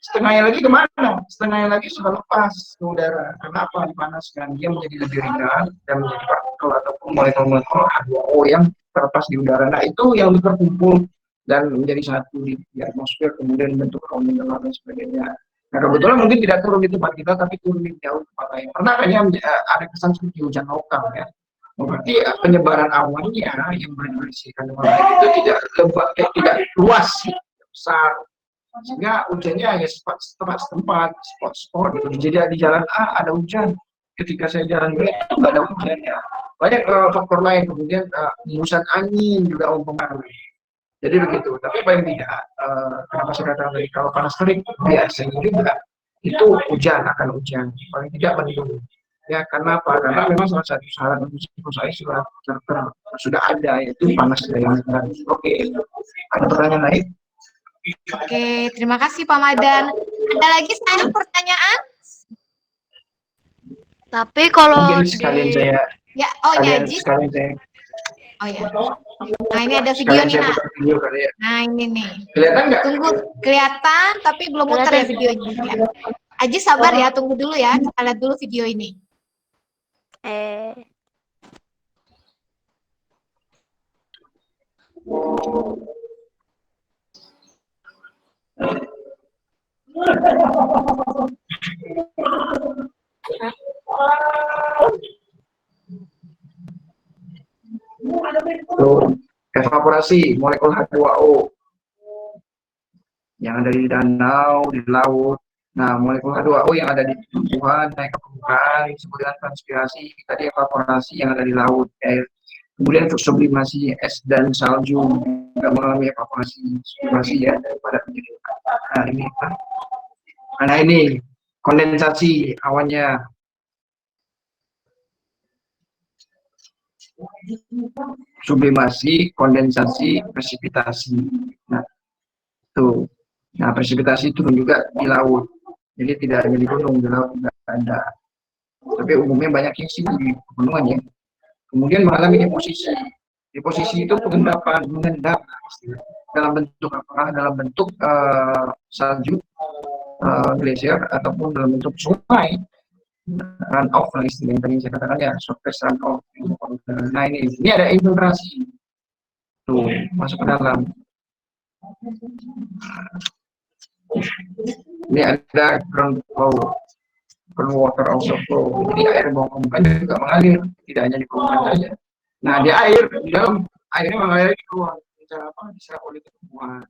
Setengahnya lagi kemana? Setengahnya lagi sudah lepas ke udara. Kenapa? Dipanaskan. Dia menjadi lebih ringan dan menjadi partikel ataupun molekul-molekul H2O yang terlepas di udara. Nah itu yang terkumpul dan menjadi satu di atmosfer, kemudian bentuk awan dan sebagainya. Nah kebetulan mungkin tidak turun di tempat kita, tapi turun di jauh tempat lain. Pernah kayaknya ada kesan seperti hujan lokal ya. Berarti penyebaran awannya yang berdimensi kandungan air itu tidak luas, besar, sehingga hujannya hanya tempat-tempat, spot-spot gitu. Jadi di jalan A ada hujan, ketika saya jalan B itu nggak ada hujan ya. Banyak faktor lain, kemudian hembusan angin juga mempengaruhi. Jadi begitu. Tapi paling tidak, kenapa saya katakan tadi kalau panas terik biasanya juga itu hujan akan hujan, paling tidak mendung. Ya karena apa? Karena memang salah satu syarat untuk siklus air sudah ada, yaitu panas dari matahari. Oke, ada pertanyaan lain? Oke, terima kasih Pak Madan. Ada lagi saya pertanyaan? Tapi kalau mungkin sekalian saya ya, sekalian saya oh ya. Nah ini ada video nih, Nak. video kali ya. Nah ini nih. Kelihatan nggak? Tunggu, kelihatan tapi belum muter ya videonya. Ya. Aji sabar ya, tunggu dulu ya. Kita lihat dulu video ini. Evaporasi molekul H2O yang ada di danau, di laut. Nah, molekul H2O yang ada di tumbuhan naik ke permukaan disebut dengan transpirasi. Tadi evaporasi yang ada di laut, air. Kemudian sublimasi es dan salju juga mengalami evakuasi ya daripada menjadi. Nah ini apa? Nah ini kondensasi awannya. Sublimasi, kondensasi, presipitasi. Nah, tuh. Nah, presipitasi turun juga di laut. Jadi tidak hanya di gunung, di laut juga ada. Tapi umumnya banyak yang sih di pegunungan ya. Kemudian mengalami deposisi. Deposisi itu pengendapan, mengendap dalam bentuk apa? Dalam bentuk salju, glacier ataupun dalam bentuk sungai. Run off lah istilah yang tadi saya katakan ya, surface run off. Nah ini ada infiltrasi. Tuh, masuk ke dalam. Ini ada ground water also flow. Jadi air bawah permukaan juga mengalir, tidak hanya di permukaan saja. Nah di air, di dalam airnya mengalir keluar. Cara apa? Bisa oleh tumbuhan.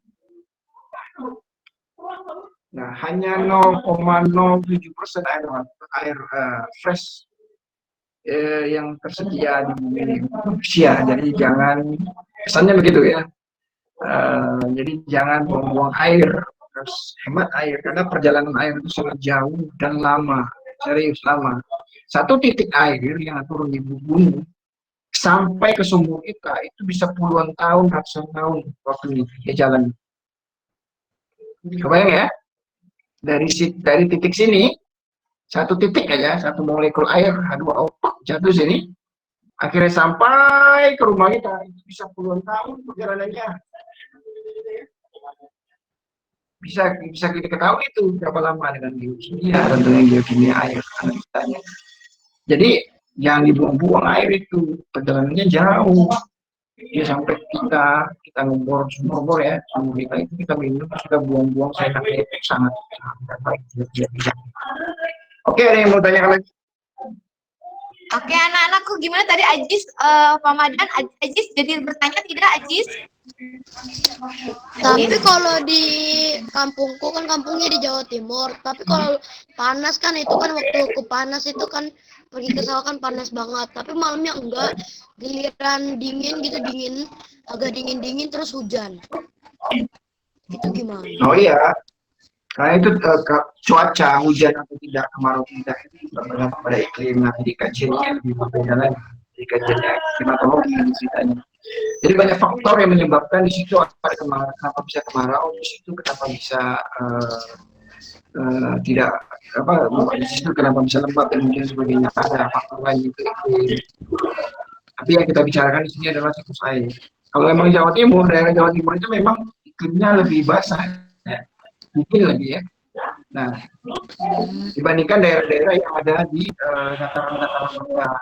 Nah hanya 0,07% air fresh yang tersedia di bumi ini manusia. Jadi jangan, kesannya begitu ya. Jadi jangan buang-buang air, terus hemat air karena perjalanan air itu sangat jauh dan lama, serius lama. Satu titik air yang turun di bumi sampai ke sumur kita itu bisa puluhan tahun, ratusan tahun waktu dia jalan. Kebayang ya? Dari titik sini, satu titik aja, satu molekul air H2O jatuh sini, akhirnya sampai ke rumah kita itu bisa puluhan tahun perjalanannya. Bisa kita ketahui itu berapa lama dengan geokimia, tentunya geokimia air analisanya. Jadi jangan dibuang-buang air itu, perjalanannya jauh. Ya sampai kita ngebor sumur ya, sumur kita itu kita minum kita buang-buang seenaknya itu sangat baik. Oke, ada yang mau tanya lagi? Oke, anak-anakku gimana tadi Ajis, Pak Madan, Ajis jadi bertanya tidak Ajis? Tapi kalau di kampungku kan kampungnya di Jawa Timur. Tapi kalau panas kan itu kan waktu aku panas itu kan pergi ke sawah kan panas banget. Tapi malamnya enggak, giliran dingin gitu agak dingin terus hujan. Itu gimana? Oh iya, karena itu cuaca hujan atau tidak, kemarau tidak itu bergantung pada iklim. Nanti di kajiannya lebih berbeda lagi, di kajiannya klimatologi ceritanya. Jadi banyak faktor yang menyebabkan di situ ada kemarau, kenapa bisa kemarau, di situ kenapa bisa tidak apa, di situ kenapa bisa lembab dan mungkin sebagainya, ada faktor lain itu. Tapi yang kita bicarakan di sini adalah siklus air. Kalau memang Jawa Timur, daerah Jawa Timur itu memang iklimnya lebih basah, ya. Mungkin lagi ya. Nah, dibandingkan daerah-daerah yang ada di dataran-dataran rendah.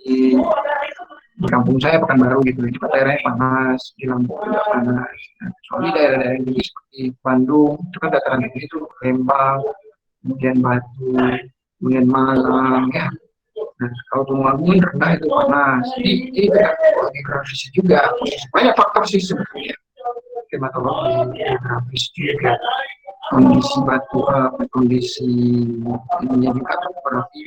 Di kampung saya Pekanbaru gitu, itu daerahnya panas, di Lampung juga panas. Nah, soalnya daerah-daerah ini seperti Bandung, itu kan dataran tinggi itu Lembang, kemudian Batu, kemudian Malang, ya. Nah, kalau Tulungagung rendah itu panas, jadi tergantung geografis juga. Banyak faktor sih sebenarnya. Klimatologi, geografis juga, kondisi batu, kondisi ininya juga topografi.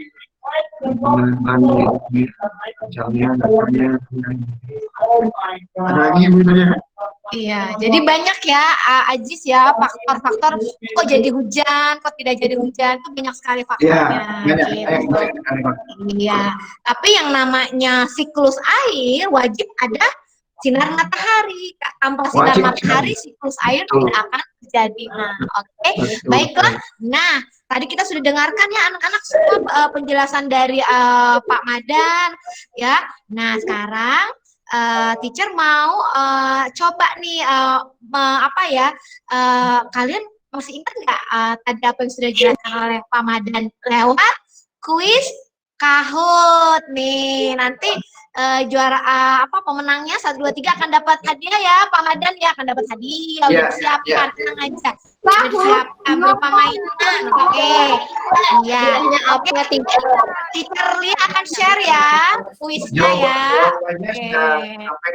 Iya, jadi banyak ya Ajis ya faktor-faktor kok jadi hujan, kok tidak jadi hujan itu banyak sekali faktornya. Iya, tapi yang namanya siklus air wajib ada sinar matahari. Tanpa sinar matahari siklus air tidak akan terjadi. Nah, oke, baiklah. Nah, tadi kita sudah dengarkan ya anak-anak semua penjelasan dari Pak Madan ya. Nah, sekarang teacher mau coba nih kalian masih ingat nggak tadi apa yang sudah dijelaskan oleh Pak Madan lewat kuis Kahoot nih. Nanti juara pemenangnya 1, 2, 3 akan dapat hadiah ya Pak Madan ya, akan dapat hadiah. Udah disiapkan, tenang aja. Udah disiapkan beberapa mainan. Oke. Iya. Oke, teacher Lia akan share ya kuisnya ya. Oke.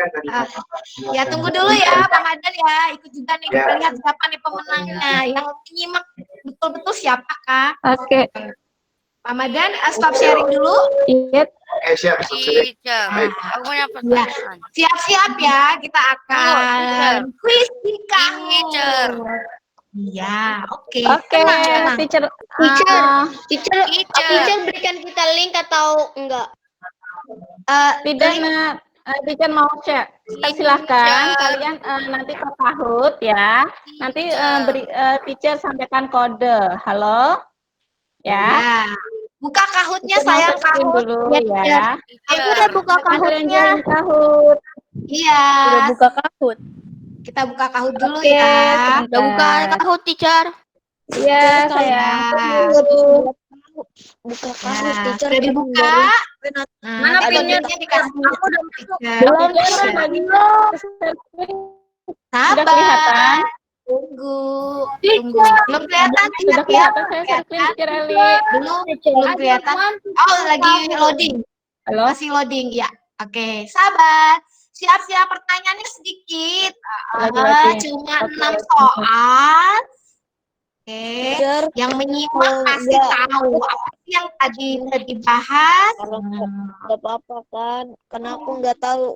Ya tunggu dulu ya Pak Madan ya, ikut juga nih kita lihat siapa nih pemenangnya. Yang nyimak betul-betul siapa Kak? Oke. Pak Madan, stop sharing dulu. Iya, Oke, siap. Teacher, Baik. aku punya Ya, pertanyaan. siap-siap ya, kita akan teacher. quiz di kamu. Teacher. Iya, oke. oke, Tenang. teacher. Teacher, ah, teacher berikan kita link atau enggak? tidak, Link- Nak. Teacher mau share. Silahkan kalian nanti ke Kahoot ya. Nanti beri teacher sampaikan kode. Halo, ya. Ya. Buka Kahootnya Teacher mau sayang, setting Kahoot. dulu Ya, ya. Aku udah buka Kalian Kahootnya. join Kahoot. Iya. buka Kahoot. Kita buka Kahoot dulu Oke, ya. sebentar. Kahoot, teacher. Iya, sayang. Tunggu. Buka Ya, sudah dibuka. Mana tadi pinnya? linknya dikasih. Aku udah masuk. Belum, sudah kelihatan. Tunggu. Belum kelihatan Sudah tidak ya? kelihatan saya share screen Teacher Eli. Belum kelihatan. Oh, lagi loading. Halo. Masih loading ya. Oke, sabar. Siap-siap pertanyaannya sedikit. Lagi loading. Cuma Oke. 6 soal. Oke. Yang menyimak pasti tahu apa sih yang tadi udah dibahas. Enggak apa-apa kan? Karena aku nggak tahu.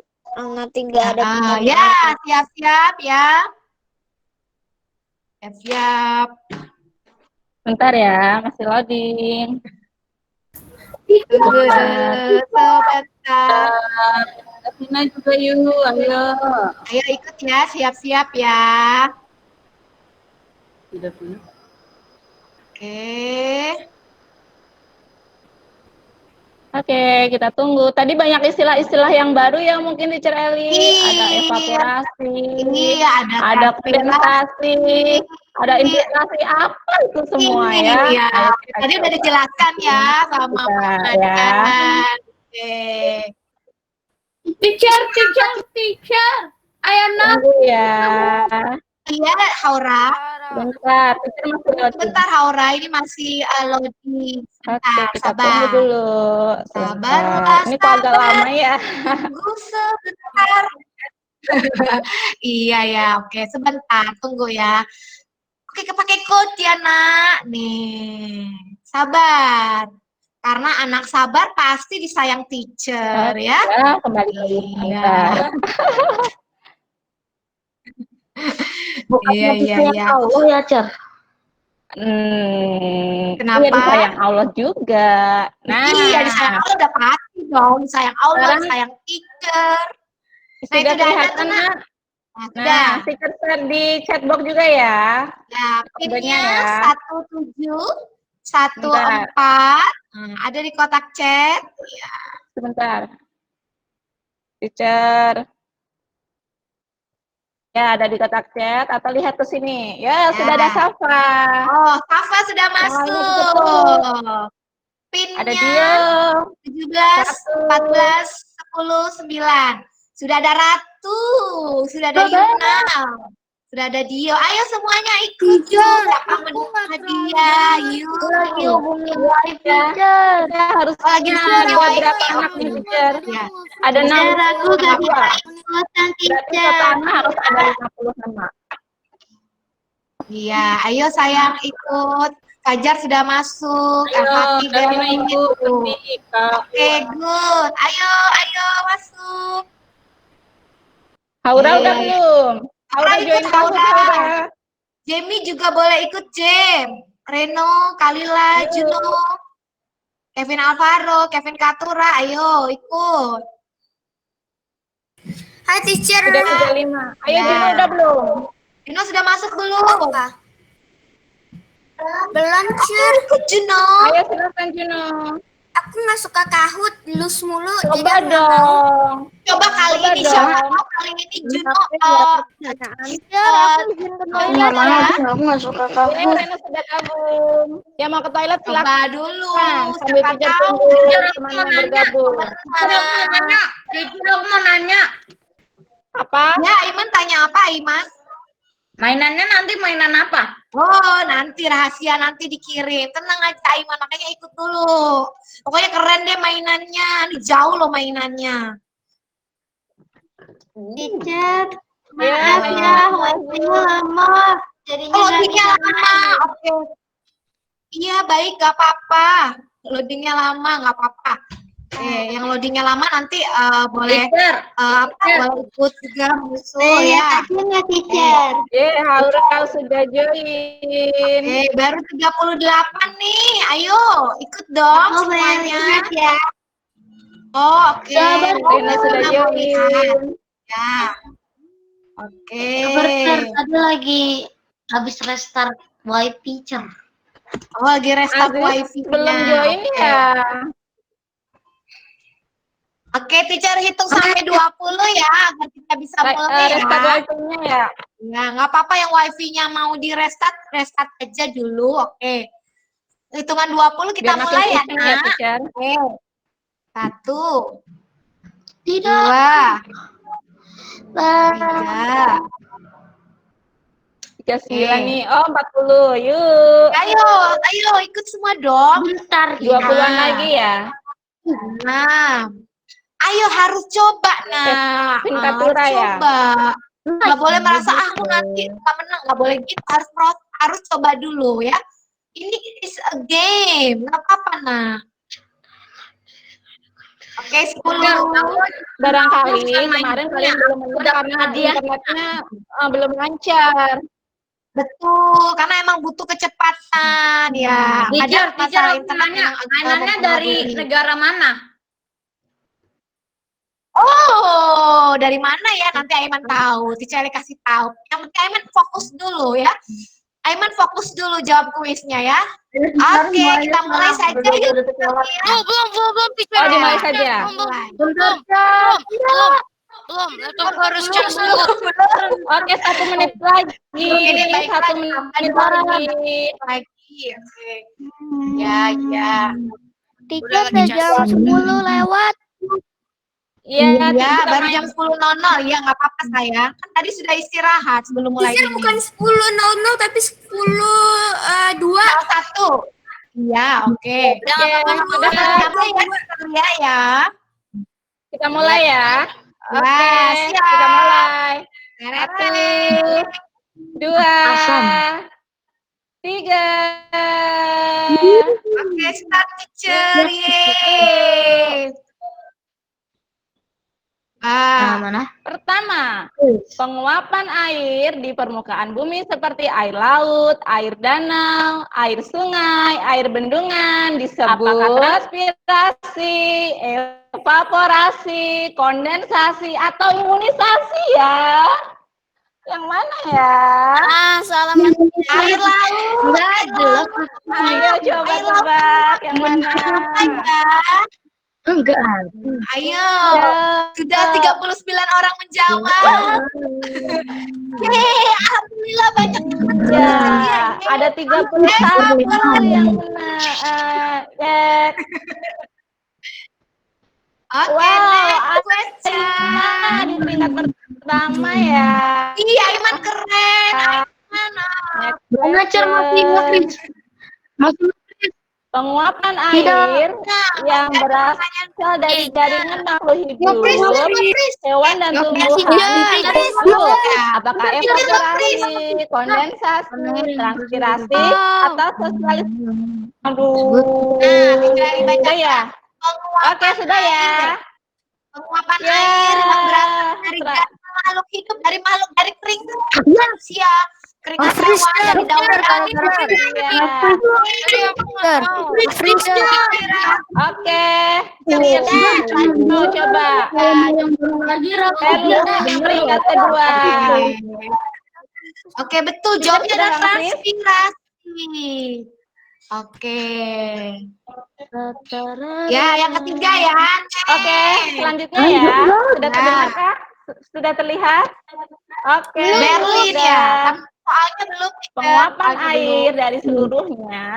Nanti nggak ada Ya, siap-siap ya. Siap-siap. Bentar ya, masih loading. Tunggu sebentar. Tina juga yuk, ayo. Ayo ikut ya, siap-siap ya. Oke. Oke, kita tunggu. Tadi banyak istilah-istilah yang baru ya mungkin Teacher Eli. Ada Iya. evaporasi, Iya, ada fermentasi, ada implikasi apa itu semua ya. Iya. Ayo kita Tadi udah coba. dijelaskan ya sama Kita, Pak ya. Madan. Oke. Teacher. Ayam Tunggu ya. Iya, Haura. Bentar, Teacher masih loading. Sebentar, Haura. Ini masih loading. Oke, Sebentar, kita tunggu sabar. dulu. Sabarlah, Sebentar. Ini kok agak sabar. lama ya. Tunggu sebentar. Iya ya, oke. Sebentar, tunggu ya. Oke, pakai code ya, Nak. Nih, sabar. Karena anak sabar pasti disayang teacher, ya. Ya, kembali lagi Iya. sebentar. Iya. Allah ya, Cer. Kenapa? Iya, disayang Allah juga. Nah, Iya, disayang Allah udah pasti dong. Disayang Allah, Sekarang disayang teacher. sudah itu udah ada kelihatan, tuh, Nak. Nah, sudah. Nah, stiker share di chatbox juga ya. Ya, Kodenya pinnya ya. 1714. Ada di kotak chat. Ya. Sebentar. Teacher. Ya, ada di kotak chat atau lihat ke sini. Ya, sudah ada Safa. Oh, Safa sudah masuk. Pinnya Ada dia. 17, 14, 10, 9. Sudah ada Ratu, sudah ada Yuna, sudah ada Dio. Ayo semuanya ikut. Siapa menang hadiah? Yuk. Ya, harus Lagi ada semuanya berapa ikut. anak nih, Teacher? Ya. Ada 6 Aku gak bisa ikutan Berarti totalnya harus ada 50 nama. Iya, ayo sayang ikut. Fajar sudah masuk. Ayo, Al-Fatih Davina baru ikut. Oke, good. Ayo masuk. Haura Oke. udah belum? Haura Haura join ikut, Kahoot, Haura. Haura. Jamie juga boleh ikut, Jem. Reno, Kalila, Juno, Kevin Alvaro, Kevin Katura, ayo ikut. Hai teacher. Sudah 35. Ayo, Ya. Juno udah belum? Juno sudah masuk belum? Belum, Cur. Ikut Juno. Ayo silakan Juno. Aku nggak suka Kahoot, lus mulu. Coba dong. Coba kali Coba ini dong. siapa tahu kali ini Juno Nggak mau, aku nggak suka Ini Kahoot. Reno sudah gabung. Yang mau ke toilet silakan. coba dulu. Sambil Siapa teacher tahu. tunggu teman-teman bergabung. Teacher, aku mau nanya. Apa? Ya, Iman tanya apa, Iman? Mainannya nanti mainan apa? Oh, nanti rahasia, nanti dikirim. Tenang aja, Iman. Makanya ikut dulu. Pokoknya keren deh mainannya. Ini jauh loh mainannya. Teacher, Maaf ya, waktunya lama. Jadinya Oh, nggak waktunya bisa lama. Oke. Iya, baik. Gak apa-apa. loadingnya lama nggak apa-apa. Yang loadingnya lama nanti boleh Teacher, boleh ikut juga musuh ya. Akhirnya teacher. Haura sudah join. Baru 38 nih. Ayo ikut dong semuanya. Ya. Oh, oke. Rina sudah join. Ya. Oke. Tadi lagi habis restart wifi teacher. Oh, lagi restart Aziz wifi-nya. belum join Oke. ya. Oke, teacher hitung sampai 20 ya, agar kita bisa mulai ya. Restart wifi-nya ya. Nah, nggak apa-apa yang wifi-nya mau di restart aja dulu. Oke. Hitungan 20 kita Biar makin mulai ya, pusing ya, Nak. teacher. Oke. 1, Tidak. 2, 3. 39 nih. Oh, 40. Yuk. Ayo ikut semua dong. Bentar. 20-an lagi ya. Nah, ayo harus coba. Nah, Pintatura harus ya. coba. Nggak boleh merasa aku nanti nggak menang, nggak boleh gitu. Harus coba dulu ya. Ini is a game, nggak apa-apa nah. Oke, 10. Barangkali kemarin kalian belum menang karena internetnya belum lancar. Betul, karena emang butuh kecepatan ya. teacher, Ada masalah internet nanya, yang agak mainannya dari mempengaruhi. negara mana? Oh, dari mana ya? Nanti Aiman tahu. Teacher kasih tahu. Yang penting Aiman fokus dulu ya. Aiman fokus dulu jawab kuisnya ya. Oke, kita mulai saja yuk. Belum, teacher. Oh, dimulai saja. Belum, laptop harus cas dulu. Oke, 1 menit lagi. Ini baik 1 menit lagi. lagi. Oke. Ya. Udah lagi cas. 10 lewat. Iya, Ya, baru jam 10.00. Ya, nggak apa-apa sayang. Kan tadi sudah istirahat sebelum mulai Teacher ini. bukan 10.00 tapi 10.02. 1. Iya, oke. Udah Ya, ya. kita mulai ya. Oke, Wah, siap. kita mulai. Tereng. 1, 2, 3. Oke, start teacher. Yeay. Pertama, penguapan air di permukaan bumi seperti air laut, air danau, air sungai, air bendungan disebut apakah transpirasi, evaporasi, kondensasi, atau imunisasi ya? Yang mana ya? Salah. Air laut. Ayo coba tebak yang mana? Enggak. Ayo. Sudah 39 orang menjawab. Yeay, alhamdulillah banyak. Ya, ada 31 yang benar. Oke, Wow, next question. di peringkat pertama ya. Iya, Aiman keren. Aiman. Next question. Penguapan air yang berasal dari jaringan makhluk hidup, hewan dan tumbuhan disebut apakah evaporasi, kondensasi, transpirasi, atau sosialisasi? Aduh, sudah ya? Oke, sudah ya? Penguapan air yang berasal dari makhluk hidup, dari keringat manusia, keringat hewan, dari daun-daun. Oke, mau coba. Peringkat kedua. Oke, betul. Jawabnya adalah transpirasi. Oke. Ya, yang ketiga ya. Oke, selanjutnya ya. Sudah terdengar kah? Sudah terlihat? Oke. Berlin sudah. ya. Soalnya belum. Penguapan air dari seluruhnya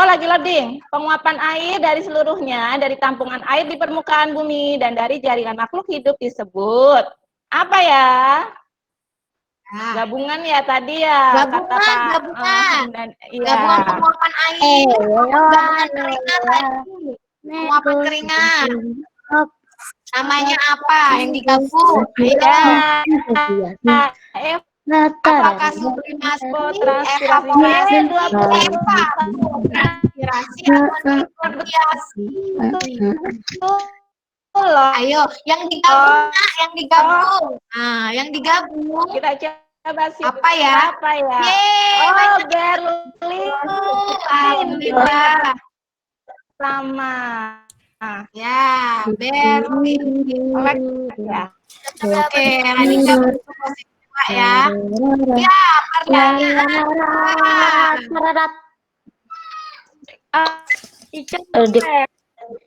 lagi loading. Penguapan air dari seluruhnya dari tampungan air di permukaan bumi dan dari jaringan makhluk hidup disebut apa ya? Gabungan ya tadi ya. Gabungan. Iya. Gabungan penguapan air. Gabungan keringat lagi. Penguapan keringat. Namanya apa yang digabung? Ya. Apakah sublimasi, Transpirasinya transpirasi atau dikonversi? Ayo, yang digabung, yang digabung. Nah, yang digabung Kita coba sih. apa ya? Apa ya? Yeay, Oh, banyak. Berlin. Alhamdulillah. Sama. Ya, Berlin. Ya. Oke, Radika bentuk posisi 2 ya. Ya, pertanyaan.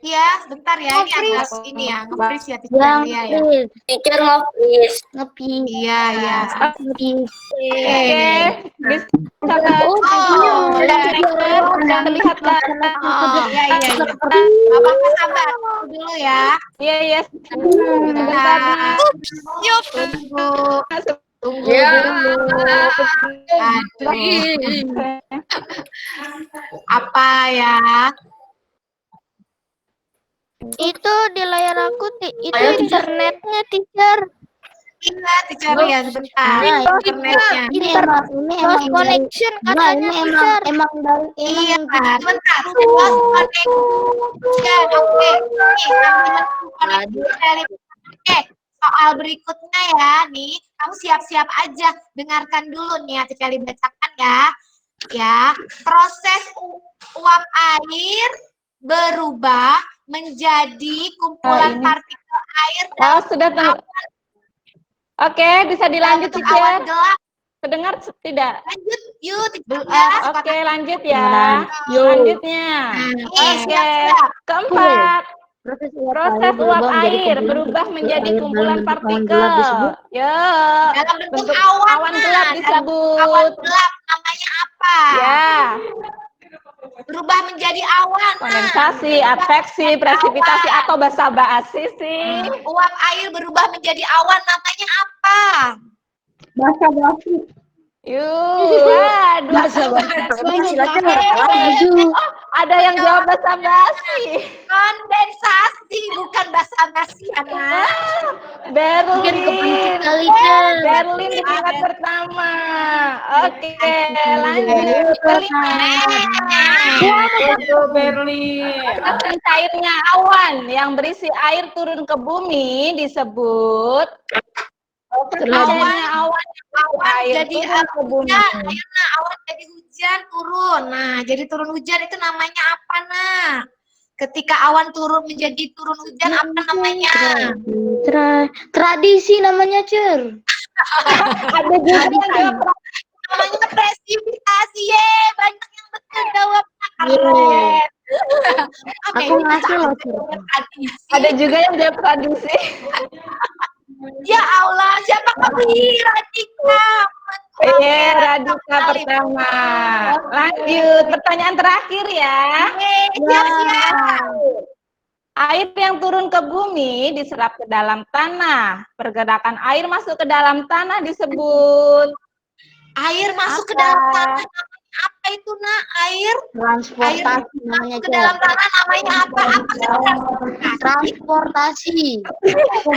Iya, sebentar ya. Ini agak ini ya, nge-freeze ya teacher Lia ya. Teacher nge-freeze. Iya, iya. Oke. Oke. Bisa terlihat kan? Oh, iya, iya, iya. Bapak sabar dulu ya. Iya, iya. Bentar. Yuk, tunggu. Tunggu dulu. Aduh. Apa ya? Itu di layar aku, itu internetnya, teacher. Iya, teacher Lia sebentar. Nah, Internetnya. Ini lost connection katanya, teacher. Emang dari Iya, sebentar. Lost connection. Oke. Nih, sambil connection. Oke, soal berikutnya ya. Nih, kamu siap-siap aja. Dengarkan dulu nih ya, teacher Lia bacakan ya. Ya, proses uap air berubah menjadi kumpulan partikel air Oh, sudah tahu. Oke, bisa dilanjut bentuk teacher. awan gelap. Kedengar tidak? Lanjut, yuk teacher ya. Oke, lanjut ya. Selanjutnya. Oke, keempat. Proses uap air berubah menjadi kumpulan partikel. Ya. Dalam bentuk Bentuk awan, awan gelap Dalam disebut. awan gelap namanya apa? Ya. Berubah menjadi awan. Kondensasi, adveksi, presipitasi atau basa-basi sih. Uap air berubah menjadi awan namanya apa? Yuk, ada yang jawab basa-basi. Kondensasi, bukan basa-basi, anak. Berlin di tingkat pertama. Oke, lanjut. Berlin. Proses cairnya awan yang berisi air turun ke bumi disebut awan Jadi hujan, awan jadi hujan turun. Nah, jadi turun hujan itu namanya apa, Nak? Ketika awan turun menjadi turun hujan apa namanya? Tradisi namanya, Cer. Ada juga yang jawab Namanya presipitasi. Ye, banyak yang betul jawab. Aku ngasih loh, Cer. ada juga yang jawab tradisi. Ya Allah, siapa kamu ini, Radika? Iya, Radika pertama. Lanjut, pertanyaan terakhir ya. Siap-siap. Air yang turun ke bumi diserap ke dalam tanah. Pergerakan air masuk ke dalam tanah disebut Air masuk ke dalam tanah namanya apa itu, Nak? Air Transportasi namanya, ke dalam Cer. tanah namanya apa? Apa sih Transportasi.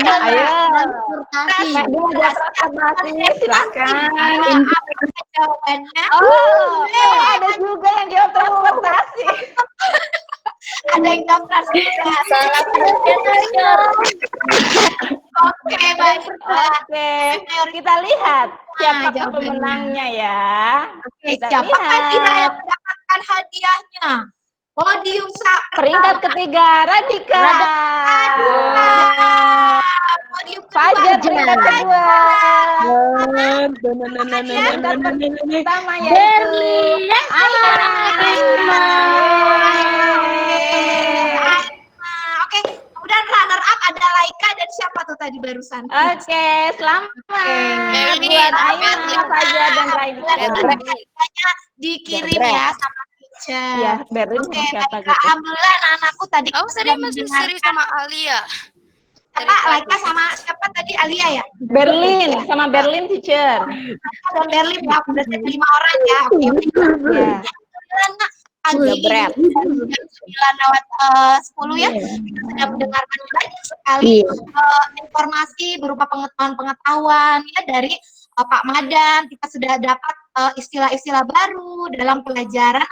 Ayo. Transportasi. Transportasinya silakan. Apa jawabannya? Oh, ada juga yang jawab transportasi. Ada yang jawab transportasi. Salah Cer. Oke, baik. Oke, kita lihat siapa jawabannya. pemenangnya ya. Oke, Kita siapa lihat. yang mendapatkan hadiahnya? Podium Peringkat ketiga, Radika. Podium Fajar kedua. peringkat kedua. Peringkat pertama yaitu Oke, kemudian runner up ada Laika dan siapa tuh tadi barusan? Oke, selamat buat Aina, Fajar dan Radika. Hadiahnya dikirim ya sama teacher. Ya, Berlin Oke, sama siapa baiklah. gitu. Alhamdulillah anak-anakku tadi sudah mendengarkan. sama Alia. Apa, Laika sama siapa tadi? Alia ya? Berlin sama Berlin teacher. Dan Berlin ya, berarti 5 orang ya. Oke, Ya. Alhamdulillah, pagi berat. jam 9:10 ya, kita sudah mendengarkan banyak sekali informasi berupa pengetahuan-pengetahuan ya dari Pak Madan, kita sudah dapat istilah-istilah baru dalam pelajaran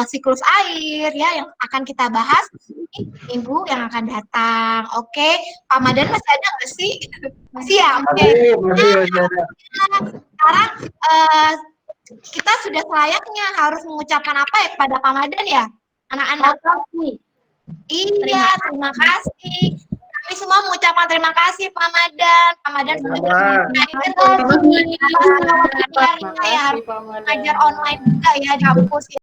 siklus air ya yang akan kita bahas di minggu yang akan datang. Oke, Pak Madan masih ada nggak sih? Masih ya? Oke. Masih ada. Sekarang kita sudah selayaknya harus mengucapkan apa ya kepada Pak Madan ya, anak-anak? Iya, terima kasih. Kami semua mengucapkan terima kasih Pak Madan. Pak Madan sudah mengajar online juga ya di kampus.